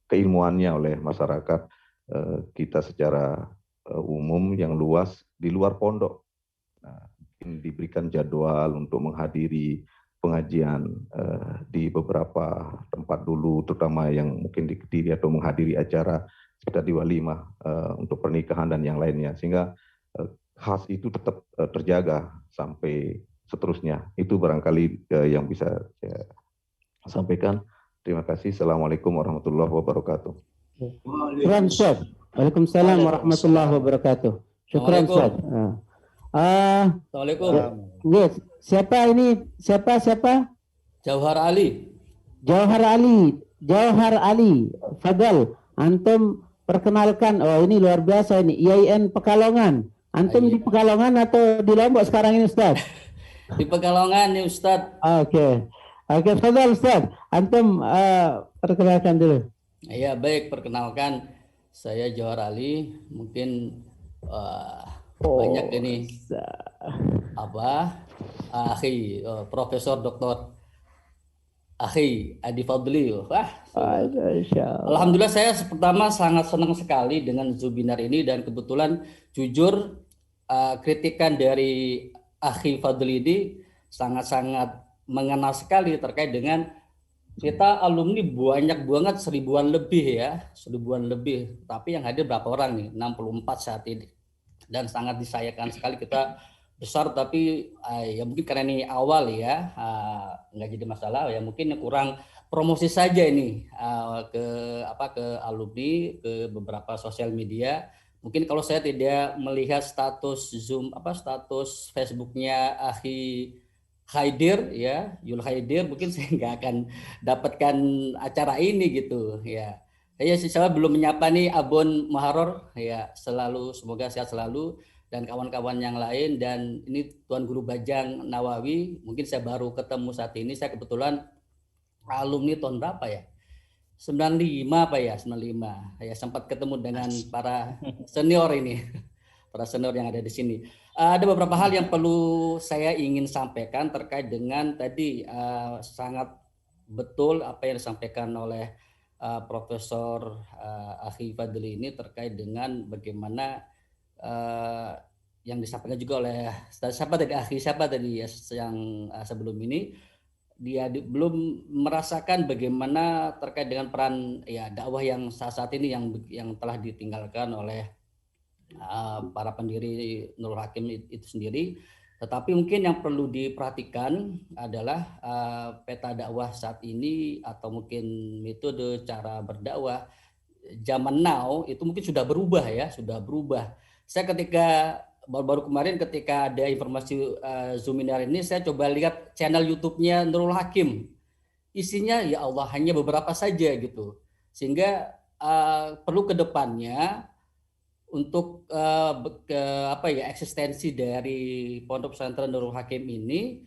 keilmuannya oleh masyarakat kita secara umum yang luas di luar pondok. Nah, diberikan jadwal untuk menghadiri pengajian di beberapa tempat dulu, terutama yang mungkin di Kediri, atau menghadiri acara seperti di walimah untuk pernikahan dan yang lainnya, sehingga khas itu tetap terjaga sampai seterusnya. Itu barangkali yang bisa saya sampaikan. Terima kasih. Assalamualaikum warahmatullahi wabarakatuh. Syukran, Ustaz. Waalaikumsalam warahmatullahi wabarakatuh. Syukran, Ustaz. Assalamualaikum. Yes. Siapa ini? Siapa? Jauhar Ali. Jauhar Ali. Fadal, antum perkenalkan. Oh, ini luar biasa ini. IAIN Pekalongan. Antum di Pekalongan atau di Lombok sekarang ini, Ustaz? Di Pekalongan nih, Ustaz. Oke, Fadal, Ustaz. Antum perkenalkan dulu. Iya, baik, perkenalkan. Saya Jauhar Ali. Mungkin banyak ini akhi Profesor Dr. Akhi Adi Fadli. Alhamdulillah, saya pertama sangat senang sekali dengan webinar ini, dan kebetulan jujur kritikan dari Akhi Fadli ini sangat-sangat mengena sekali terkait dengan kita alumni banyak banget, 1000-an lebih ya, 1000-an lebih, tapi yang hadir berapa orang nih? 64 saat ini. Dan sangat disayangkan sekali kita besar, tapi ya mungkin karena ini awal ya, nggak jadi masalah ya, mungkin kurang promosi saja ini ke alumni, ke beberapa sosial media. Mungkin kalau saya tidak melihat status status Facebooknya Akhi Haidir ya, Yul Haidir, mungkin saya nggak akan dapatkan acara ini gitu ya. Saya belum menyapa nih Abon Maharor ya, semoga sehat selalu, dan kawan-kawan yang lain. Dan ini Tuan Guru Bajang Nawawi, mungkin saya baru ketemu saat ini. Saya kebetulan alumni tahun berapa ya? 95 apa ya? 95. Ya, sempat ketemu dengan para senior ini. Para senior yang ada di sini. Ada beberapa hal yang perlu saya ingin sampaikan terkait dengan tadi sangat betul apa yang disampaikan oleh Profesor Akhi Fadli ini terkait dengan bagaimana yang disampaikan juga oleh siapa tadi yang sebelum ini. Dia belum merasakan bagaimana terkait dengan peran ya dakwah yang saat ini yang telah ditinggalkan oleh para pendiri Nurul Hakim itu sendiri. Tetapi mungkin yang perlu diperhatikan adalah peta dakwah saat ini, atau mungkin metode cara berdakwah zaman now itu mungkin sudah berubah ya, sudah berubah. Saya ketika baru kemarin ketika ada informasi Zoominar ini, saya coba lihat channel YouTube-nya Nurul Hakim. Isinya ya Allah hanya beberapa saja gitu. Sehingga perlu ke depannya untuk eksistensi dari Pondok Pesantren Nurul Hakim ini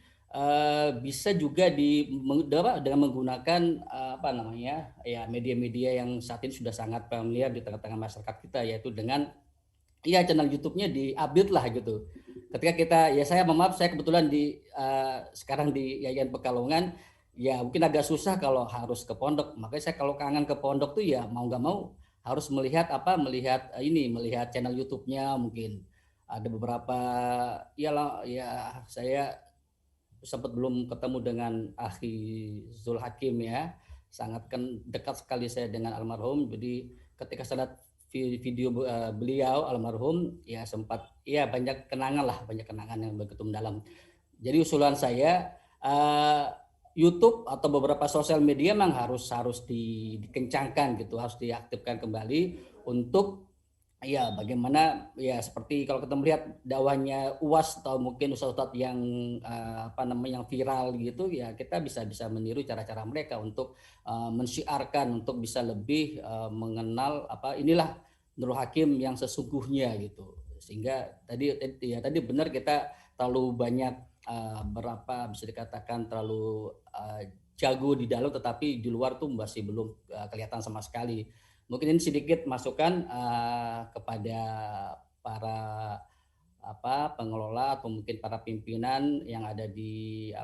bisa juga dengan menggunakan media-media yang saat ini sudah sangat familiar di tengah-tengah masyarakat kita, yaitu dengan channel YouTube-nya di-update lah gitu. Ketika saya kebetulan sekarang di Yayan Pekalongan, ya mungkin agak susah kalau harus ke pondok. Makanya saya kalau kangen ke pondok tuh ya mau nggak mau harus melihat channel YouTube-nya. Mungkin ada beberapa saya sempat belum ketemu dengan Akhi Zul Hakim ya. Sangat dekat sekali saya dengan almarhum. Jadi ketika saya lihat video beliau almarhum ya sempat banyak kenangan yang begitu mendalam. Jadi usulan saya YouTube atau beberapa sosial media memang harus dikencangkan gitu, harus diaktifkan kembali untuk bagaimana seperti kalau kita melihat dakwahnya UAS atau mungkin ustadz yang yang viral gitu ya, kita bisa meniru cara-cara mereka untuk mensyiarkan, untuk bisa lebih mengenal inilah Nurul Hakim yang sesungguhnya gitu. Sehingga tadi benar kita terlalu banyak bisa dikatakan terlalu jago di dalam, tetapi di luar tuh masih belum kelihatan sama sekali. Mungkin ini sedikit masukan kepada para pengelola atau mungkin para pimpinan yang ada di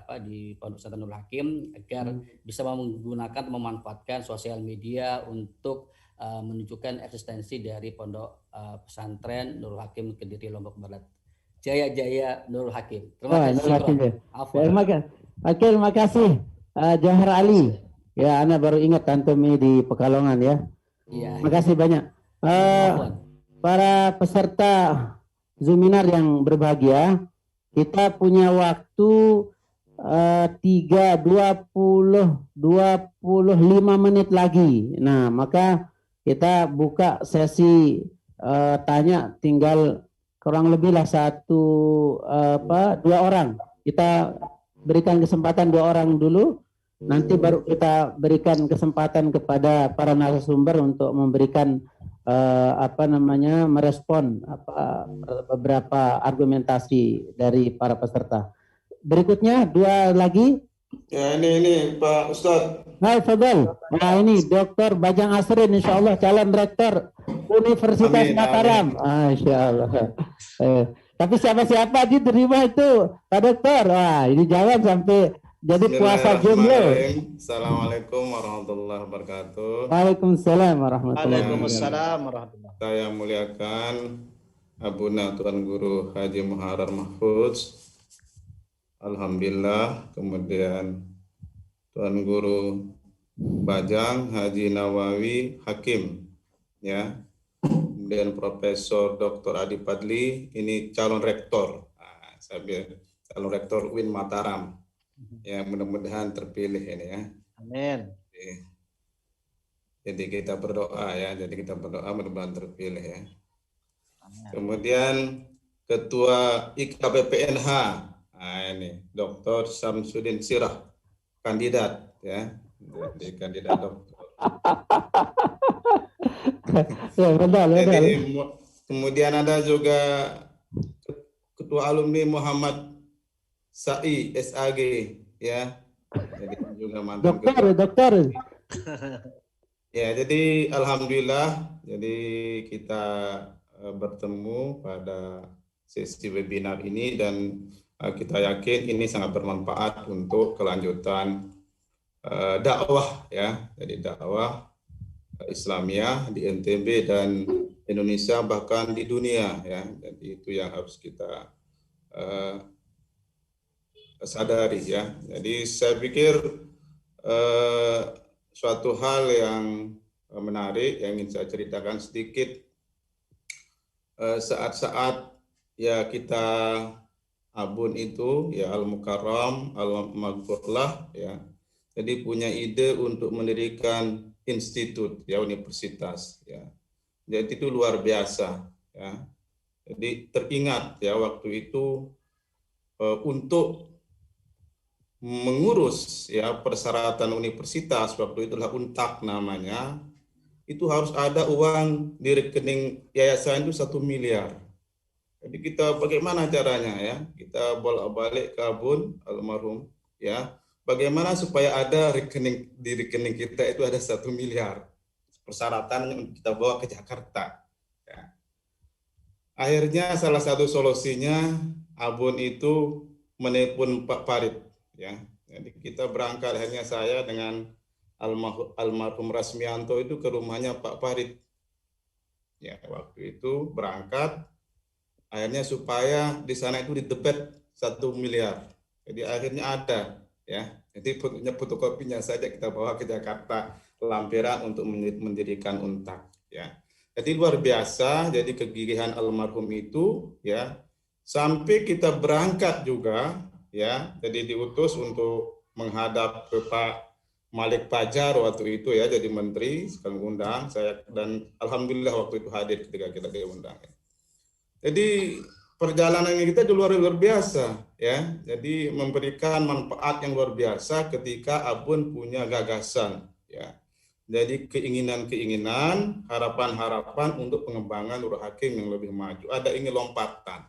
Pondok Pesantren Nurul Hakim agar bisa menggunakan atau memanfaatkan sosial media untuk menunjukkan eksistensi dari Pondok Pesantren Nurul Hakim Kediri Lombok Barat. Jaya Nurul Hakim. Terima kasih. Terima kasih Johar Ali. Ya, Ana baru ingat antum di Pekalongan ya. Iya. Terima kasih banyak. Para peserta Zoominar yang berbahagia, kita punya waktu 25 menit lagi. Nah, maka kita buka sesi tanya, tinggal kurang lebih lah 2 orang. Kita berikan kesempatan 2 orang dulu. Nanti baru kita berikan kesempatan kepada para narasumber untuk memberikan merespon beberapa argumentasi dari para peserta. Berikutnya 2 lagi. Ya, ini Pak Ustadz. Hai Fadl. Nah ini Dr. Bajang Asrin, insya Allah calon rektor Universitas Mataram. Insya Allah. Tapi siapa-siapa diterima itu Pak Dokter. Wah ini jangan sampai jadi puasa jomblo. Assalamualaikum warahmatullahi wabarakatuh. Waalaikumsalam warahmatullahi wabarakatuh. Saya muliakan Abuna Tuan Guru Haji Muharrar Mahfudz. Alhamdulillah. Kemudian Tuan Guru Bajang Haji Nawawi Hakim. Ya. Kemudian Profesor Dr. Adi Fadli, ini calon rektor. Calon rektor UIN Mataram. Ya, mudah-mudahan terpilih ini ya. Amin. Jadi kita berdoa ya, mudah-mudahan terpilih ya. Kemudian Ketua IKPPNH, nah ini Dr. Syamsuddin Sirah, kandidat ya, jadi kandidat dokter. Ya, betul. Jadi kemudian ada juga Ketua Alumni Muhammad Sa'i SAG ya, jadi juga mantan dokter. Ya, jadi alhamdulillah, jadi kita bertemu pada sesi webinar ini dan kita yakin ini sangat bermanfaat untuk kelanjutan dakwah ya, jadi dakwah Islamiyah di NTB dan Indonesia bahkan di dunia ya. Jadi itu yang harus kita sadari ya. Jadi saya pikir suatu hal yang menarik yang ingin saya ceritakan sedikit, saat-saat ya kita Abun itu ya Al-Mukarram, Al-Maghfurlah ya. Jadi punya ide untuk mendirikan institut ya, universitas ya. Jadi itu luar biasa ya. Jadi teringat ya waktu itu untuk mengurus ya persyaratan universitas, waktu itulah UNTAK namanya, itu harus ada uang di rekening yayasan itu 1 miliar. Jadi kita bagaimana caranya ya, kita bolak-balik ke Abun almarhum ya, bagaimana supaya ada di rekening kita itu ada 1 miliar persyaratannya untuk kita bawa ke Jakarta ya. Akhirnya salah satu solusinya Abun itu menelpon Pak Farid ya. Jadi kita berangkat, hanya saya dengan almarhum Rasmianto itu ke rumahnya Pak Farid. Ya, waktu itu berangkat, akhirnya supaya di sana itu didebet 1 miliar. Jadi akhirnya ada ya. Jadi fotokopinya saja kita bawa ke Jakarta, lampiran untuk mendirikan UNTAK ya. Jadi luar biasa, jadi kegigihan almarhum itu ya. Sampai kita berangkat juga ya, jadi diutus untuk menghadap ke Pak Malik Fajar waktu itu ya, jadi menteri, sekalian undang saya, dan alhamdulillah waktu itu hadir ketika kita diundang. Jadi perjalanan kita itu luar biasa ya, jadi memberikan manfaat yang luar biasa ketika Abun punya gagasan ya. Jadi keinginan-keinginan, harapan-harapan untuk pengembangan Nurul Hakim yang lebih maju. Ada ingin lompatan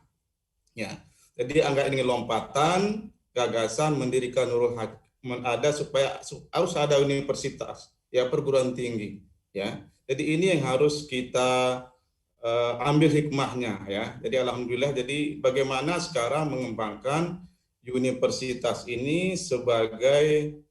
ya. Jadi anggap ini lompatan, gagasan mendirikan Nurul Hakim ada supaya harus ada universitas, ya perguruan tinggi, ya. Jadi ini yang harus kita ambil hikmahnya, ya. Jadi alhamdulillah, jadi bagaimana sekarang mengembangkan universitas ini sebagai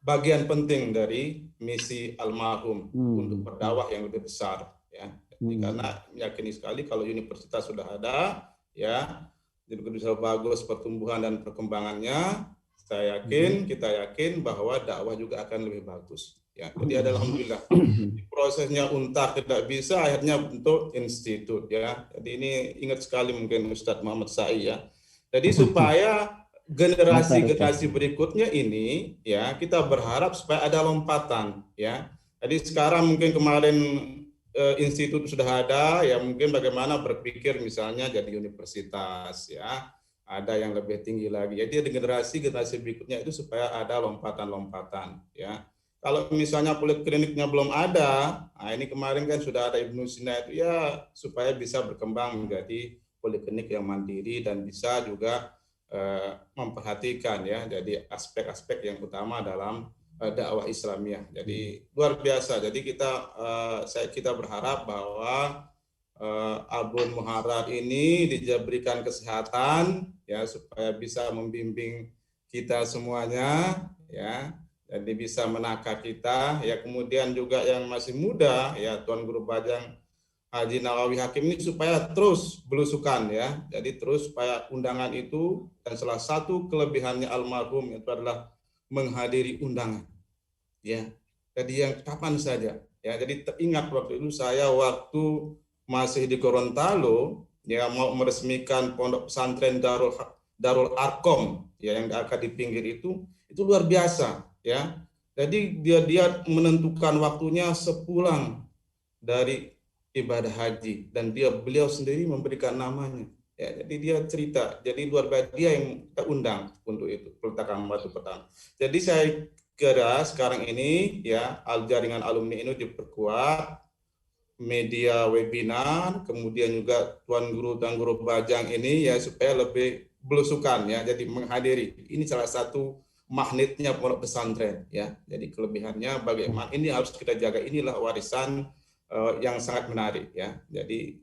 bagian penting dari misi almarhum untuk berdakwah yang lebih besar, ya. Jadi karena yakini sekali kalau universitas sudah ada, ya, jadi bisa bagus pertumbuhan dan perkembangannya, saya yakin, kita yakin bahwa dakwah juga akan lebih bagus. Ya, jadi alhamdulillah prosesnya UNTAK tidak bisa, akhirnya bentuk institut ya. Jadi ini ingat sekali mungkin Ustadz Muhammad Sa'i ya. Jadi supaya generasi berikutnya ini ya kita berharap supaya ada lompatan ya. Jadi sekarang mungkin kemarin institut sudah ada ya, mungkin bagaimana berpikir misalnya jadi universitas ya. Ada yang lebih tinggi lagi. Jadi generasi berikutnya itu supaya ada lompatan-lompatan ya. Kalau misalnya polikliniknya belum ada, nah ini kemarin kan sudah ada Ibnu Sina itu ya, supaya bisa berkembang menjadi poliklinik yang mandiri dan bisa juga memperhatikan ya, jadi aspek-aspek yang utama dalam dakwah Islamiyah. Jadi luar biasa. Jadi kita berharap bahwa Abun Muharrar ini diberikan kesehatan ya, supaya bisa membimbing kita semuanya ya. Jadi bisa menakar kita ya, kemudian juga yang masih muda ya Tuan Guru Bajang Haji Nawawi Hakim ini supaya terus belusukan ya, jadi terus supaya undangan itu, dan salah satu kelebihannya almarhum itu adalah menghadiri undangan ya, jadi yang kapan saja ya. Jadi teringat waktu itu saya waktu masih di Gorontalo ya, mau meresmikan pondok pesantren Darul Arkom ya, yang akan di pinggir itu luar biasa. ya. Jadi dia menentukan waktunya sepulang dari ibadah haji dan beliau sendiri memberikan namanya. Ya, jadi dia cerita. Jadi luar biasa, dia yang kita undang untuk itu peletakan batu pertama. Jadi saya kira sekarang ini ya jaringan alumni ini diperkuat, media webinar, kemudian juga tuan guru Bajang ini ya supaya lebih belusukan ya, jadi menghadiri. Ini salah satu magnetnya pondok pesantren ya. Jadi kelebihannya bagaimana ini harus kita jaga, inilah warisan yang sangat menarik ya. Jadi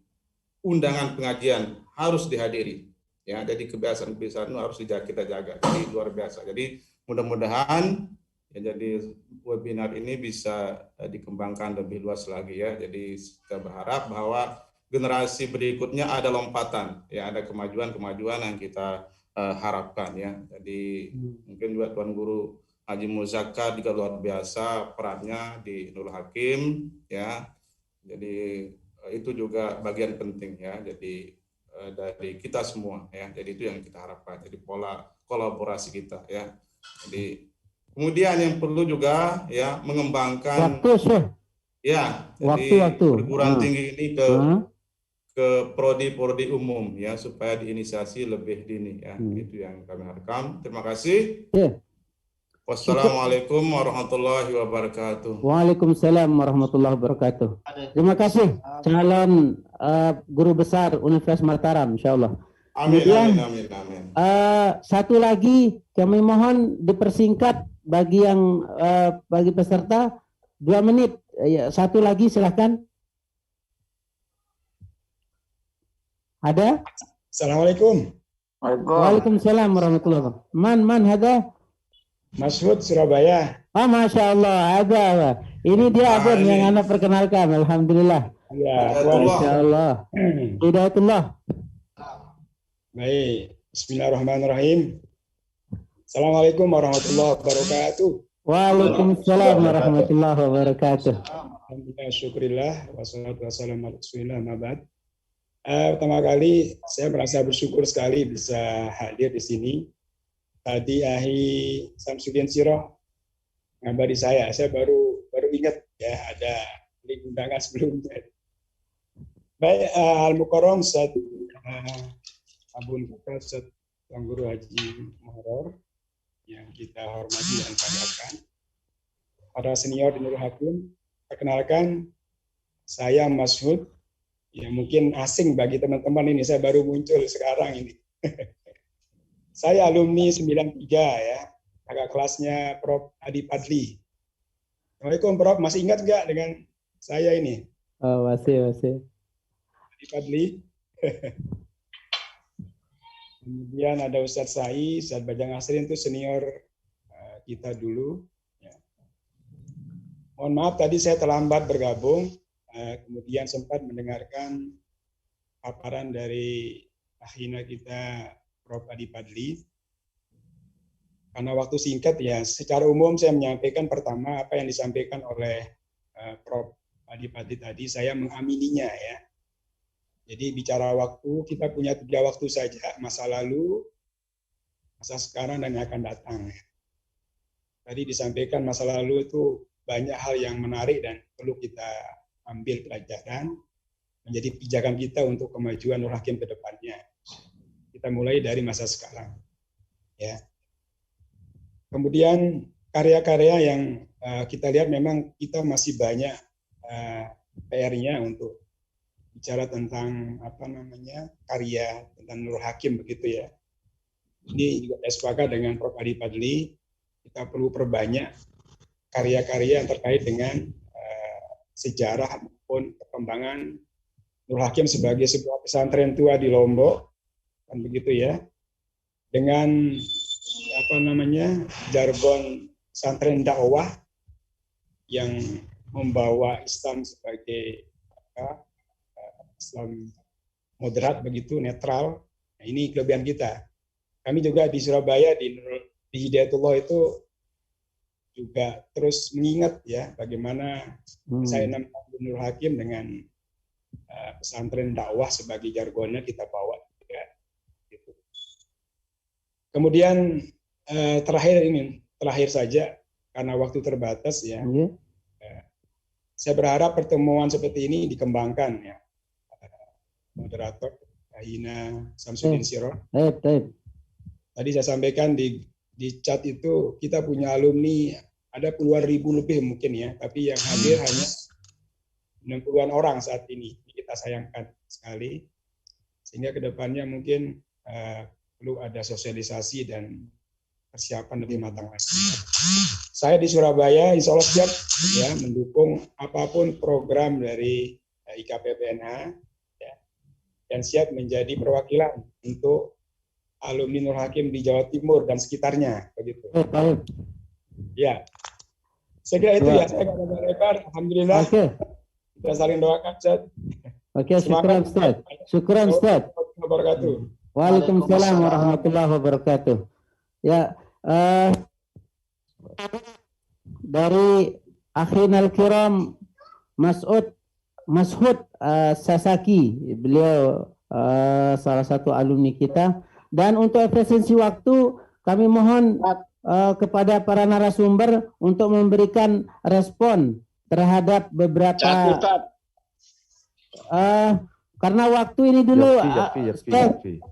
undangan pengajian harus dihadiri ya. Jadi kebiasaan-kebiasaan itu harus kita jaga. Jadi luar biasa. Jadi mudah-mudahan ya, jadi webinar ini bisa dikembangkan lebih luas lagi ya. Jadi kita berharap bahwa generasi berikutnya ada lompatan ya, ada kemajuan-kemajuan yang kita harapkan ya. Jadi mungkin juga Tuan Guru Haji Muzakkar juga luar biasa perannya di Nurul Hakim ya. Jadi itu juga bagian penting ya. Jadi dari kita semua ya. Jadi itu yang kita harapkan. Jadi pola kolaborasi kita ya. Jadi kemudian yang perlu juga ya mengembangkan waktu Syekh. Ya, Waktu. perguruan tinggi ini ke prodi-prodi umum ya supaya diinisiasi lebih dini ya. Itu yang kami harapkan. Terima kasih. Wassalamualaikum warahmatullahi wabarakatuh. Waalaikumsalam warahmatullahi wabarakatuh. Terima kasih calon guru besar Universitas Mataram, insyaallah. Amin, Kemudian, amin. Satu lagi kami mohon dipersingkat bagi yang bagi peserta 2 menit. Satu lagi silakan. Ada? Assalamualaikum. Waalaikumsalam warahmatullahi wabarakatuh. Man ada? Mas'ud Surabaya. Masya Allah ada. Ini dia abang yang Anda perkenalkan. Alhamdulillah. Ya, Masya Allah. Hidayatullah. Baik. Bismillahirrahmanirrahim. Assalamualaikum warahmatullahi wabarakatuh. Waalaikumsalam warahmatullahi wabarakatuh. Alhamdulillah, syukurillah, wassalatu wassalamu ala rasulillah, ma'bad. Pertama kali saya merasa bersyukur sekali bisa hadir di sini. Tadi Ahi Samsudin Siroh ngabari saya baru ingat ya ada link undangan sebelumnya. Baik, Al-Mukarram Ustaz Abun Bakar Ustaz Tuan Guru Haji Muharrar yang kita hormati dan banggakan. Para senior di Nurul Hakim, perkenalkan saya Mas'ud. Ya mungkin asing bagi teman-teman ini, saya baru muncul sekarang ini. Saya alumni 93 ya, kakak kelasnya Prof. Adi Padli. Assalamualaikum Prof, masih ingat nggak dengan saya ini? Oh, masih. Adi Padli. Kemudian ada Ustadz Sai, Ustadz Bajang Asrin itu senior kita dulu. Ya. Mohon maaf tadi saya terlambat bergabung, kemudian sempat mendengarkan paparan dari akhina kita Prof. Adi Padli. Karena waktu singkat ya, secara umum saya menyampaikan pertama apa yang disampaikan oleh Prof. Adi Padli tadi, saya mengamininya ya. Jadi bicara waktu, kita punya 3 waktu saja, masa lalu, masa sekarang, dan yang akan datang. Tadi disampaikan masa lalu itu banyak hal yang menarik dan perlu kita ambil pelajaran, menjadi pijakan kita untuk kemajuan Nurul Hakim ke depannya. Kita mulai dari masa sekarang. Ya. Kemudian karya-karya yang kita lihat memang kita masih banyak PR-nya untuk bicara tentang karya tentang Nurul Hakim begitu ya. Ini juga saya sepakat dengan Prof. Adi Padli, kita perlu perbanyak karya-karya yang terkait dengan sejarah maupun perkembangan Nurul Hakim sebagai sebuah pesantren tua di Lombok, kan begitu ya, dengan jargon pesantren dakwah yang membawa Islam sebagai Islam moderat begitu, netral. Nah, ini kelebihan kita. Kami juga di Surabaya di Hidayatullah itu juga terus mengingat ya bagaimana saya Nurul Hakim dengan pesantren dakwah sebagai jargonnya kita bawa. Ya. Gitu. Kemudian terakhir saja karena waktu terbatas ya. Nggih. Saya berharap pertemuan seperti ini dikembangkan ya. Moderator Hina Samsudin Siroh. Baik. Tadi saya sampaikan di chat itu kita punya alumni ada puluhan ribu lebih mungkin ya, tapi yang hadir hanya 60-an orang saat ini. Ini kita sayangkan sekali. Sehingga kedepannya mungkin perlu ada sosialisasi dan persiapan lebih matang lagi. Saya di Surabaya insya Allah siap ya mendukung apapun program dari IKPPNH ya, dan siap menjadi perwakilan untuk alumni Nur Hakim di Jawa Timur dan sekitarnya begitu. Ya, saya kira itu ya, saya nggak ada lebar. Alhamdulillah. Oke. Kita saling doakan, Ustaz. Oke, syukuran Ustaz. Syukuran Ustaz. Wabarakatuh. Waalaikumsalam warahmatullahi wabarakatuh. Ya, dari akhinal kiram Mashud Sasaki, beliau salah satu alumni kita. Dan untuk efisiensi waktu, kami mohon kepada para narasumber untuk memberikan respon terhadap beberapa karena waktu ini dulu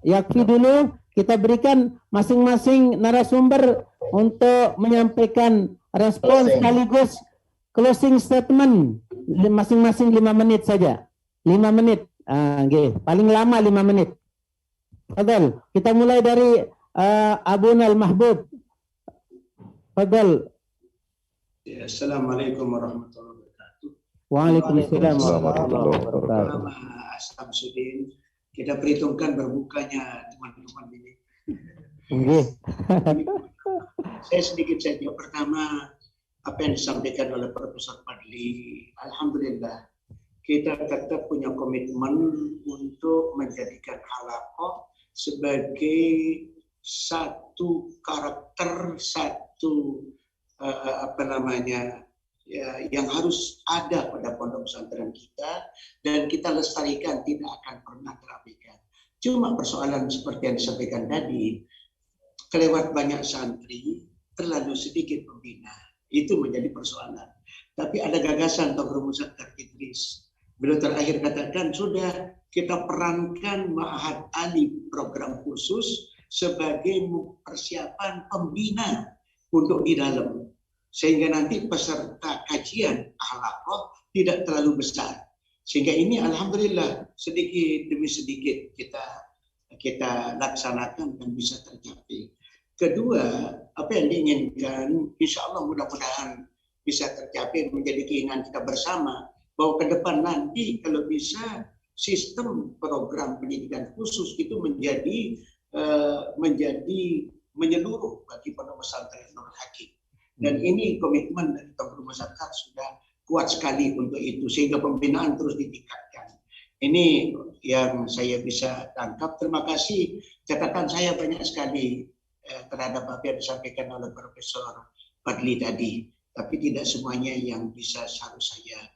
Yakfi dulu, kita berikan masing-masing narasumber untuk menyampaikan respon sekaligus closing statement masing-masing 5 menit saja. 5 menit. Paling lama 5 menit. Fadal, kita mulai dari Abunal Mahbub. Fadal. Ya, Assalamualaikum warahmatullahi wabarakatuh. Waalaikumsalam warahmatullahi wabarakatuh. Nama Samsudin, kita perhitungkan berbukanya teman-teman ini. Saya sedikit saja. Pertama, apa yang disampaikan oleh Profesor Fadli, alhamdulillah kita tetap punya komitmen untuk menjadikan halaqah sebagai satu karakter, satu yang harus ada pada pondok pesantren kita dan kita lestarikan, tidak akan pernah terabaikan. Cuma persoalan seperti yang disampaikan tadi, kelewat banyak santri, terlalu sedikit pembina. Itu menjadi persoalan. Tapi ada gagasan Dr. Muzakkar Idris. Beliau terakhir katakan, sudah kita perankan Ma'had Ali program khusus sebagai persiapan pembina untuk di dalam. Sehingga nanti peserta kajian halaqah tidak terlalu besar. Sehingga ini alhamdulillah sedikit demi sedikit kita laksanakan dan bisa tercapai. Kedua, apa yang diinginkan, insya Allah mudah-mudahan bisa tercapai menjadi keinginan kita bersama, bahwa ke depan nanti kalau bisa sistem program pendidikan khusus itu menjadi menyeluruh bagi pondok pesantren Nur Hakim. Dan ini komitmen dari Dr. Muzakkar sudah kuat sekali untuk itu, sehingga pembinaan terus ditingkatkan. Ini yang saya bisa tangkap. Terima kasih. Catatan saya banyak sekali terhadap apa yang disampaikan oleh Profesor Fadli tadi, tapi tidak semuanya yang bisa harus saya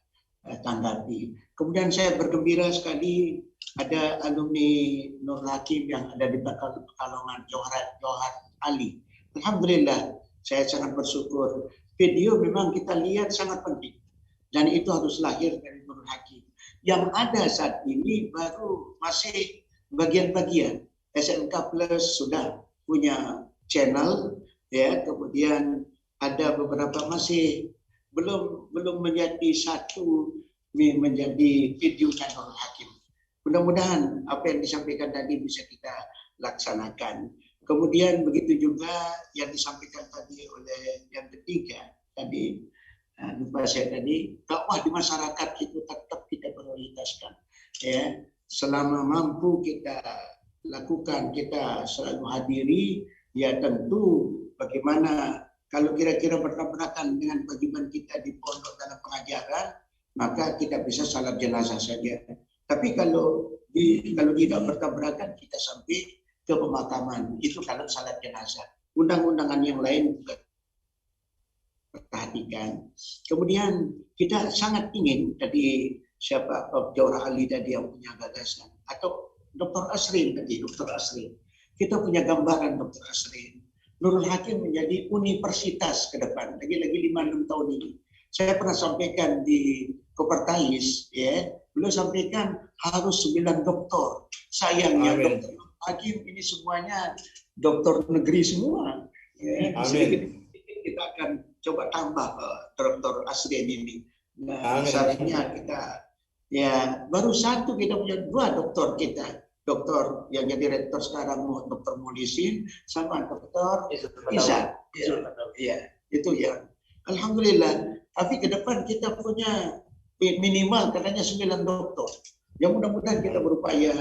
tanggapi. Kemudian saya bergembira sekali ada alumni Nur Hakim yang ada di Pekalongan, Johar Ali. Alhamdulillah, saya sangat bersyukur. Video memang kita lihat sangat penting dan itu harus lahir dari Nur Hakim. Yang ada saat ini baru masih bagian-bagian. SMK Plus sudah punya channel, ya, kemudian ada beberapa masih belum menjadi satu menjadi videonya Nur Hakim. Mudah-mudahan apa yang disampaikan tadi bisa kita laksanakan. Kemudian begitu juga yang disampaikan tadi oleh yang ketiga tadi, lupa saya tadi, dakwah di masyarakat itu tetap kita prioritaskan. Ya, selama mampu kita lakukan, kita selalu hadiri. Ya tentu bagaimana kalau kira-kira bertabrakan dengan kewajiban kita di pondok dalam pengajaran, maka kita bisa salat jenazah saja. Tapi kalau tidak bertabrakan, kita sampai ke pemakaman. Itu kalau salat jenazah. Undang-undangan yang lain juga perhatikan. Kemudian kita sangat ingin tadi siapa Johar Ali tadi yang punya gagasan, atau Dr. Asrin tadi, Dr. Asrin. Kita punya gambaran Dr. Asrin Nurul Hakim menjadi universitas ke depan, lagi-lagi 5-6 tahun ini. Saya pernah sampaikan di Kopertais, ya, beliau sampaikan harus 9 doktor. Sayangnya dokter Hakim ini semuanya doktor negeri semua. Ya. Kita akan coba tambah dokter Asrin ini. Nah, misalnya kita ya baru satu, kita punya 2 dokter kita. Dokter yang jadi rektor sekarang, Dokter Mulisin sama Dokter Isa. Ya, itu ya. Alhamdulillah. Tapi ke depan kita punya minimal katanya 9 dokter. Yang mudah-mudahan kita berupaya.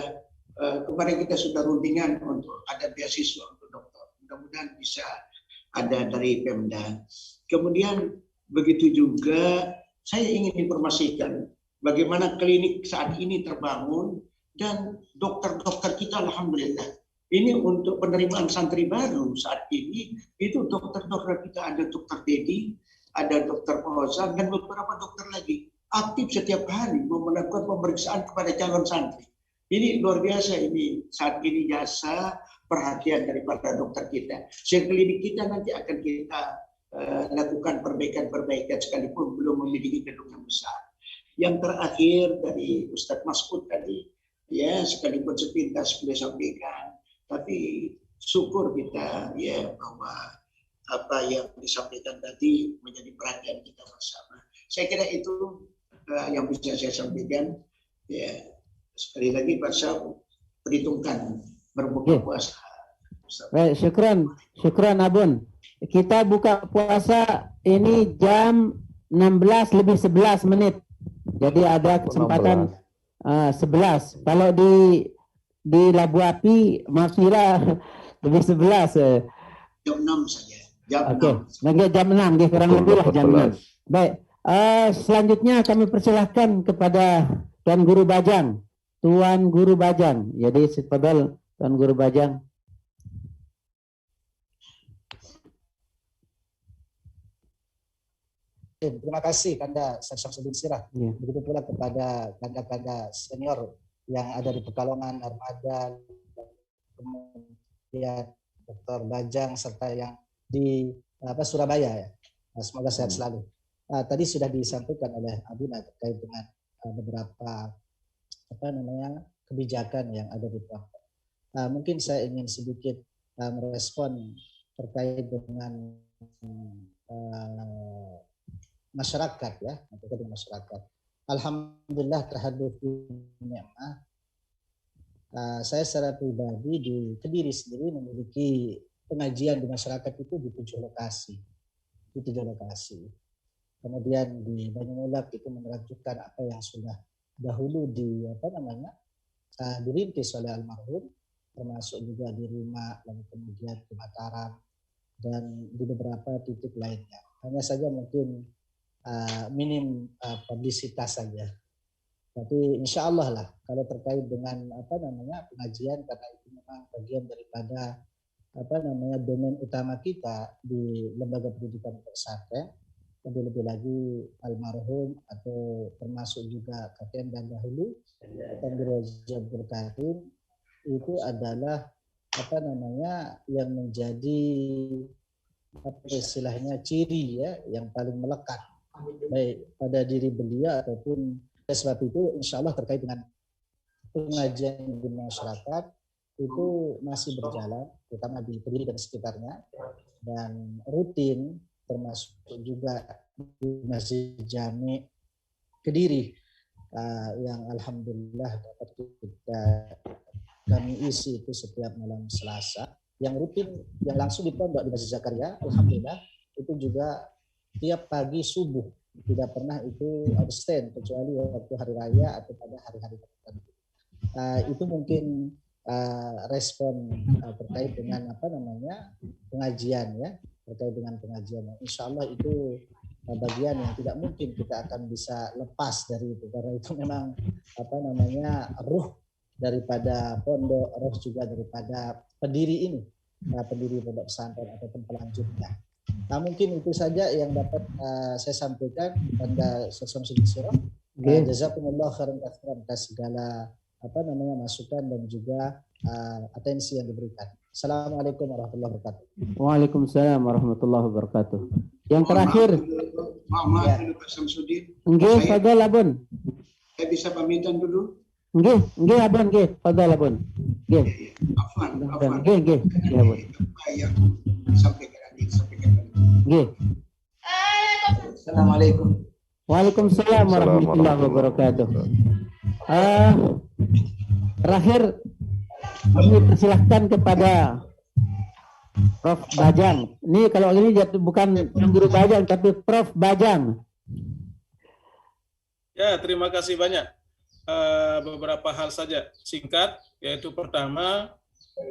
Kemarin kita sudah rundingan untuk ada beasiswa untuk dokter. Mudah-mudahan bisa ada dari Pemda. Kemudian begitu juga saya ingin informasikan bagaimana klinik saat ini terbangun. Dan dokter-dokter kita alhamdulillah. Ini untuk penerimaan santri baru saat ini, itu dokter-dokter kita ada Dokter Dedi, ada Dokter Fauzan, dan beberapa dokter lagi. Aktif setiap hari melakukan pemeriksaan kepada calon santri. Ini luar biasa ini, saat ini jasa perhatian daripada dokter kita. Sehingga klinik kita nanti akan kita lakukan perbaikan-perbaikan sekalipun belum memiliki gedung yang besar. Yang terakhir dari Ustadz Mas'ud tadi, ya sekalipun sepintas beliau sampaikan, tapi syukur kita ya bahwa apa yang disampaikan tadi menjadi perhatian kita bersama. Saya kira itu yang bisa saya sampaikan. Ya sekali lagi Pak Syam, perhitungkan berbuka puasa. Baik, syukran Abun. Kita buka puasa ini jam 16:11. Jadi ada kesempatan 11. Kalau di Labu Api Mafira lebih 11. Jam 6 saja. Jam 6. Lagi jam 6, kurang lebih lah jam 6. Baik. Selanjutnya kami persilahkan kepada Tuan Guru Bajang. Tuan Guru Bajang. Jadi sifadal Tuan Guru Bajang. Terima kasih Kanda Syamsuddin Sirah. Begitu pula kepada kanda-kanda senior yang ada di Pekalongan, Armada, kemudian Dr. Bajang serta yang di Surabaya ya. Semoga sehat selalu. Tadi sudah disampaikan oleh Abuna terkait dengan beberapa kebijakan yang ada di Tiongkok. Mungkin saya ingin sedikit merespon terkait dengan masyarakat ya, terkait dengan masyarakat. Alhamdulillah terhadap nikmat. Saya secara pribadi di Kediri sendiri memiliki pengajian di masyarakat itu di 7 lokasi. Di 7 lokasi. Kemudian di Banyumulak itu menerapkan apa yang sudah dahulu dirintis oleh almarhum, termasuk juga di rumah, lalu kemudian di Mataram dan di beberapa titik lainnya. Hanya saja mungkin minim publisitas saja. Tapi insya Allah lah kalau terkait dengan pengajian, karena itu memang bagian daripada domain utama kita di lembaga pendidikan pesantren, lebih lagi almarhum atau termasuk juga Kapten dan dahulu Kapten Birojab Berkarim itu adalah yang menjadi istilahnya ciri ya yang paling melekat baik pada diri beliau ataupun sebab itu insya Allah terkait dengan pengajian di masyarakat itu masih berjalan terutama di Kediri dan sekitarnya dan rutin termasuk juga di Masjid Jami Kediri yang alhamdulillah dapat kami isi itu setiap malam Selasa yang rutin yang langsung di pondok di Masjid Zakaria alhamdulillah itu juga tiap pagi subuh tidak pernah itu abstain kecuali waktu hari raya atau pada hari-hari tertentu. Itu mungkin respon terkait dengan pengajian ya terkait dengan pengajian. Insya Allah itu bagian yang tidak mungkin kita akan bisa lepas dari itu karena itu memang ruh daripada pondok, ruh juga daripada pendiri ini, pendiri pondok pesantren ataupun pelanjutnya. Nah mungkin itu saja yang dapat saya sampaikan pada Syamsuddin Sirah. Jazakumullah khairan katsiran atas segala masukan dan juga atensi yang diberikan. Assalamualaikum warahmatullahi wabarakatuh. Waalaikumsalam warahmatullahi wabarakatuh. Yang terakhir, Maaf dulu Pak Samsudin. nggih, fadhal abun. Saya bisa pamitan dulu. Nggih abun, nggih, fadhal abun. Nggih. Afwan. Nggih, abun. Apa yang disampaikan tadi. Nggih. Assalamualaikum. Waalaikumsalam warahmatullahi wabarakatuh. Terakhir, kami persilahkan kepada Prof. Bajang. Ini kalau ini bukan Guru Bajang, tapi Prof. Bajang. Ya, terima kasih banyak. Beberapa hal saja singkat, yaitu pertama,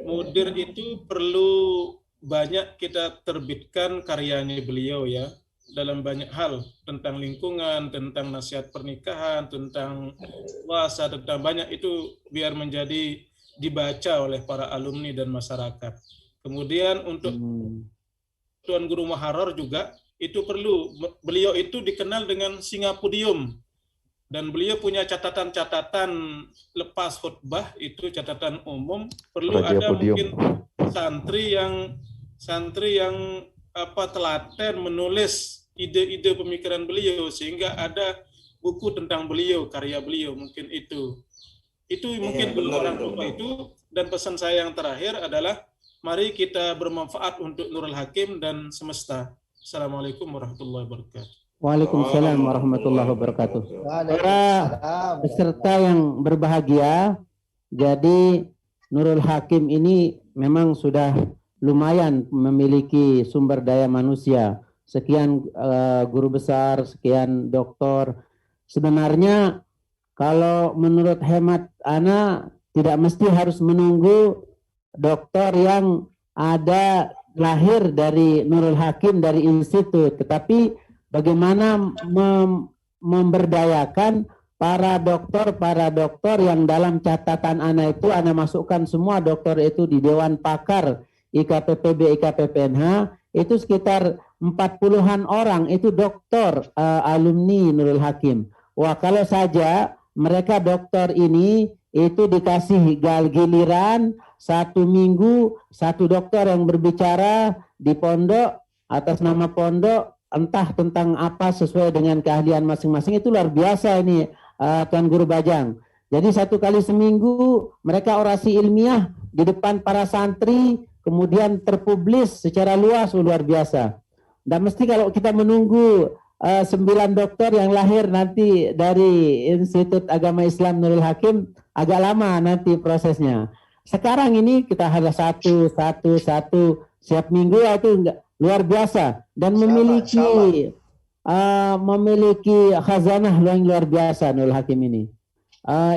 mudir itu perlu banyak kita terbitkan karyanya beliau ya, dalam banyak hal, tentang lingkungan, tentang nasihat pernikahan, tentang puasa, tentang banyak itu biar menjadi dibaca oleh para alumni dan masyarakat. Kemudian untuk Tuan Guru Muharrar juga itu perlu, beliau itu dikenal dengan Singapudium, dan beliau punya catatan-catatan lepas khutbah, itu catatan umum. Perlu Raja ada Podium. mungkin santri yang telaten menulis ide-ide pemikiran beliau, sehingga ada buku tentang beliau, karya beliau, mungkin itu mungkin perlu orang lupa itu. Dan pesan saya yang terakhir adalah mari kita bermanfaat untuk Nurul Hakim dan semesta. Assalamualaikum warahmatullahi wabarakatuh. Waalaikumsalam warahmatullahi wabarakatuh. Para peserta yang berbahagia, jadi Nurul Hakim ini memang sudah lumayan memiliki sumber daya manusia. Sekian guru besar, sekian doktor. Sebenarnya kalau menurut hemat Ana tidak mesti harus menunggu doktor yang ada lahir dari Nurul Hakim dari institut, tetapi bagaimana memberdayakan para dokter yang dalam catatan Ana itu Ana masukkan semua dokter itu di Dewan Pakar IKPPB, IKPPNH, itu sekitar 40-an orang itu dokter alumni Nurul Hakim. Wah, kalau saja mereka dokter ini itu dikasih giliran 1 minggu 1 dokter yang berbicara di pondok atas nama pondok, entah tentang apa sesuai dengan keahlian masing-masing, itu luar biasa ini Tuan Guru Bajang. Jadi 1 kali seminggu mereka orasi ilmiah di depan para santri, kemudian terpublis secara luas, luar biasa. Dan mesti kalau kita menunggu 9 dokter yang lahir nanti dari Institut Agama Islam Nurul Hakim, agak lama nanti prosesnya. Sekarang ini kita ada satu setiap minggu, itu luar biasa, dan memiliki khazanah yang luar biasa Nurul Hakim ini.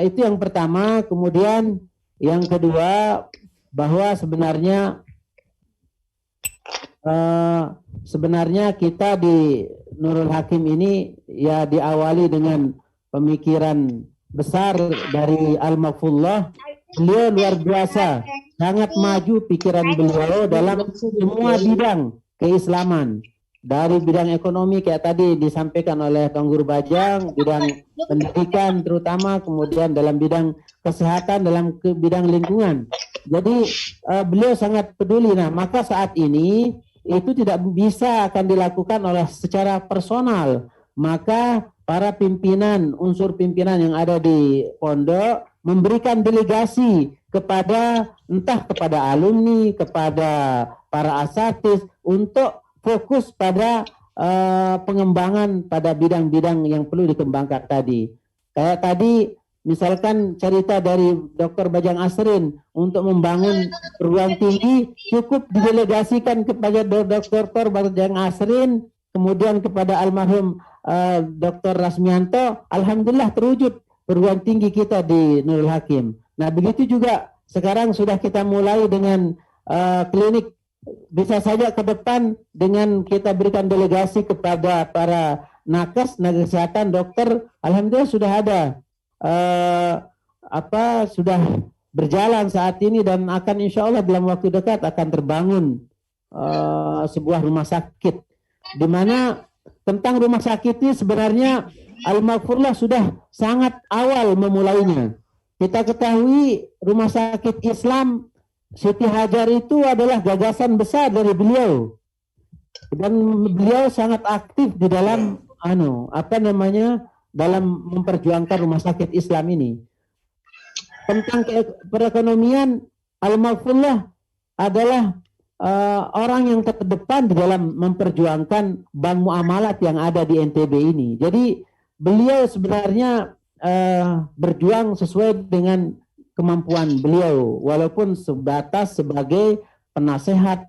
Itu yang pertama. Kemudian yang kedua, bahwa sebenarnya kita di Nurul Hakim ini ya diawali dengan pemikiran besar dari Al-Mafullah. Beliau luar biasa, sangat maju pikiran beliau dalam semua bidang keislaman. Dari bidang ekonomi kayak tadi disampaikan oleh Tuan Guru Bajang, bidang pendidikan terutama, kemudian dalam bidang kesehatan, dalam bidang lingkungan. Jadi beliau sangat peduli. Nah, maka saat ini itu tidak bisa akan dilakukan oleh secara personal. Maka para pimpinan, unsur pimpinan yang ada di pondok memberikan delegasi entah kepada alumni, kepada para asatidz untuk fokus pada pengembangan pada bidang-bidang yang perlu dikembangkan tadi. Kayak tadi misalkan cerita dari Dr. Bajang Asrin untuk membangun perguruan tinggi, cukup didelegasikan kepada Dr. Bajang Asrin, kemudian kepada almarhum Dr. Rasmianto, alhamdulillah terwujud perguruan tinggi kita di Nurul Hakim. Nah, begitu juga sekarang sudah kita mulai dengan klinik. Bisa saja ke depan dengan kita berikan delegasi kepada para nakes, tenaga kesehatan, dokter, alhamdulillah sudah ada sudah berjalan saat ini, dan akan insya Allah dalam waktu dekat akan terbangun sebuah rumah sakit, di mana tentang rumah sakit ini sebenarnya Al-Maghfurlah sudah sangat awal memulainya. Kita ketahui rumah sakit Islam Siti Hajar itu adalah gagasan besar dari beliau. Dan beliau sangat aktif di dalam dalam memperjuangkan rumah sakit Islam ini. Tentang perekonomian, Al-Mahfullah adalah orang yang terdepan di dalam memperjuangkan bank muamalat yang ada di NTB ini. Jadi beliau sebenarnya berjuang sesuai dengan kemampuan beliau, walaupun sebatas sebagai penasehat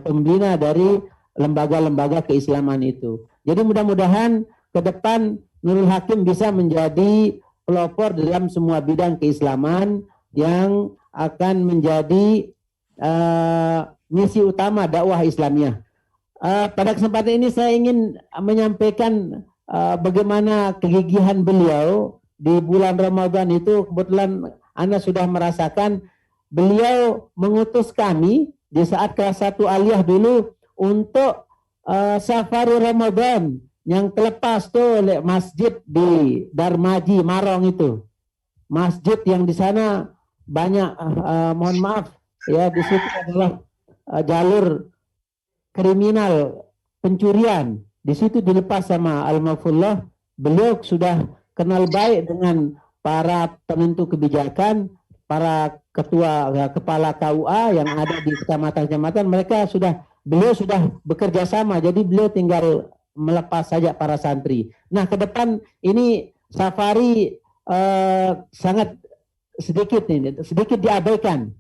pembina dari lembaga-lembaga keislaman itu. Jadi mudah-mudahan ke depan Nurul Hakim bisa menjadi pelopor dalam semua bidang keislaman yang akan menjadi misi utama dakwah Islamiyah. Pada kesempatan ini saya ingin menyampaikan bagaimana kegigihan beliau di bulan Ramadan itu. Kebetulan Anda sudah merasakan beliau mengutus kami di saat kelas 1 aliyah dulu untuk safari Ramadan yang terlepas tuh oleh masjid di Darmaji Marong itu. Masjid yang di sana banyak mohon maaf ya, di situ adalah jalur kriminal pencurian. Di situ dilepas sama Al-Mahfullah. Beliau sudah kenal baik dengan para penentu kebijakan, para kepala KUA yang ada di kecamatan-kecamatan. Beliau sudah bekerja sama, jadi beliau tinggal melepas saja para santri. Nah, ke depan ini safari sangat sedikit diabaikan.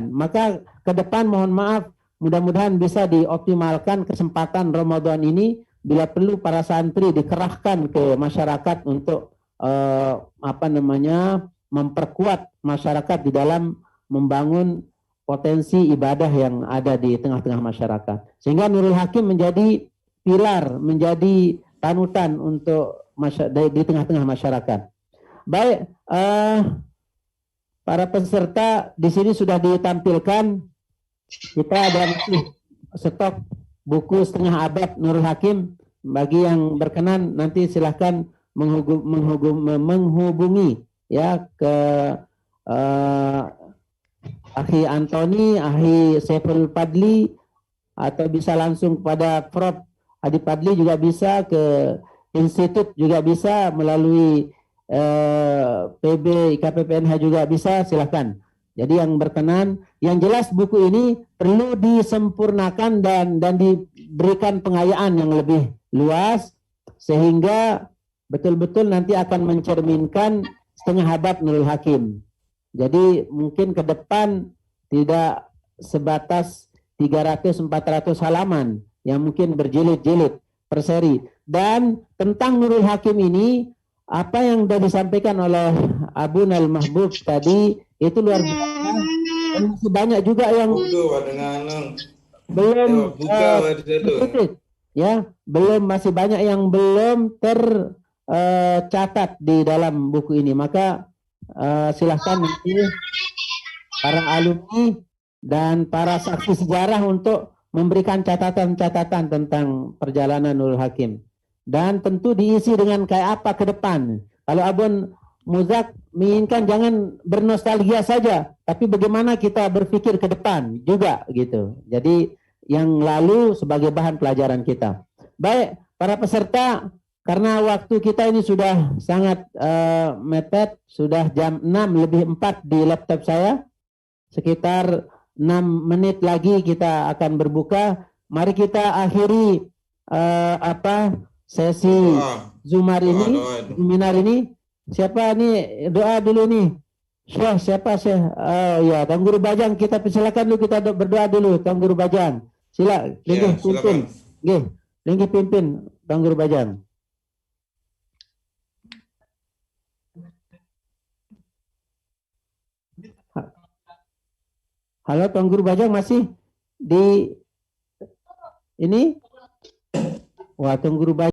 Maka ke depan mohon maaf, mudah-mudahan bisa dioptimalkan kesempatan Ramadan ini. Bila perlu para santri dikerahkan ke masyarakat untuk memperkuat masyarakat di dalam membangun potensi ibadah yang ada di tengah-tengah masyarakat. Sehingga Nurul Hakim menjadi pilar, menjadi panutan untuk di tengah-tengah masyarakat. Baik, para peserta di sini sudah ditampilkan. Kita ada stok buku setengah abad Nurul Hakim. Bagi yang berkenan nanti silahkan menghubungi ya ke Akhi Antoni, Akhi Saiful Padli, atau bisa langsung kepada Prof. Adi Padli juga bisa, ke institut juga bisa, melalui PB IKPPNH juga bisa, silahkan. Jadi yang berkenan, yang jelas buku ini perlu disempurnakan dan diberikan pengayaan yang lebih luas, sehingga betul-betul nanti akan mencerminkan setengah abad Nurul Hakim. Jadi mungkin ke depan tidak sebatas 300-400 halaman yang mungkin berjilid-jilid per seri. Dan tentang Nurul Hakim ini, apa yang sudah disampaikan oleh Abu Nal Mahbub tadi itu luar biasa. Dan masih banyak juga yang belum masih banyak yang belum tercatat di dalam buku ini. Maka silahkan nanti para alumni dan para saksi sejarah untuk memberikan catatan-catatan tentang perjalanan Nurul Hakim. Dan tentu diisi dengan kayak apa ke depan. Kalau Abun Muzak menginginkan jangan bernostalgia saja, tapi bagaimana kita berpikir ke depan juga gitu. Jadi yang lalu sebagai bahan pelajaran kita. Baik, para peserta, karena waktu kita ini sudah sangat mepet, sudah jam 6:04 di laptop saya. Sekitar 6 menit lagi kita akan berbuka. Mari kita akhiri sesi Zumar ini, seminar ini. Siapa nih doa dulu nih? Syekh, siapa Syekh? Ya, Tuan Guru Bajang, kita silakan dulu, kita berdoa dulu, Tuan Guru Bajang. Linggih pimpin. Nggih, linggih pimpin Tuan Guru Bajang. Halo, Tuan Guru Bajang masih di ini? Wah, Tuan Guru Bajang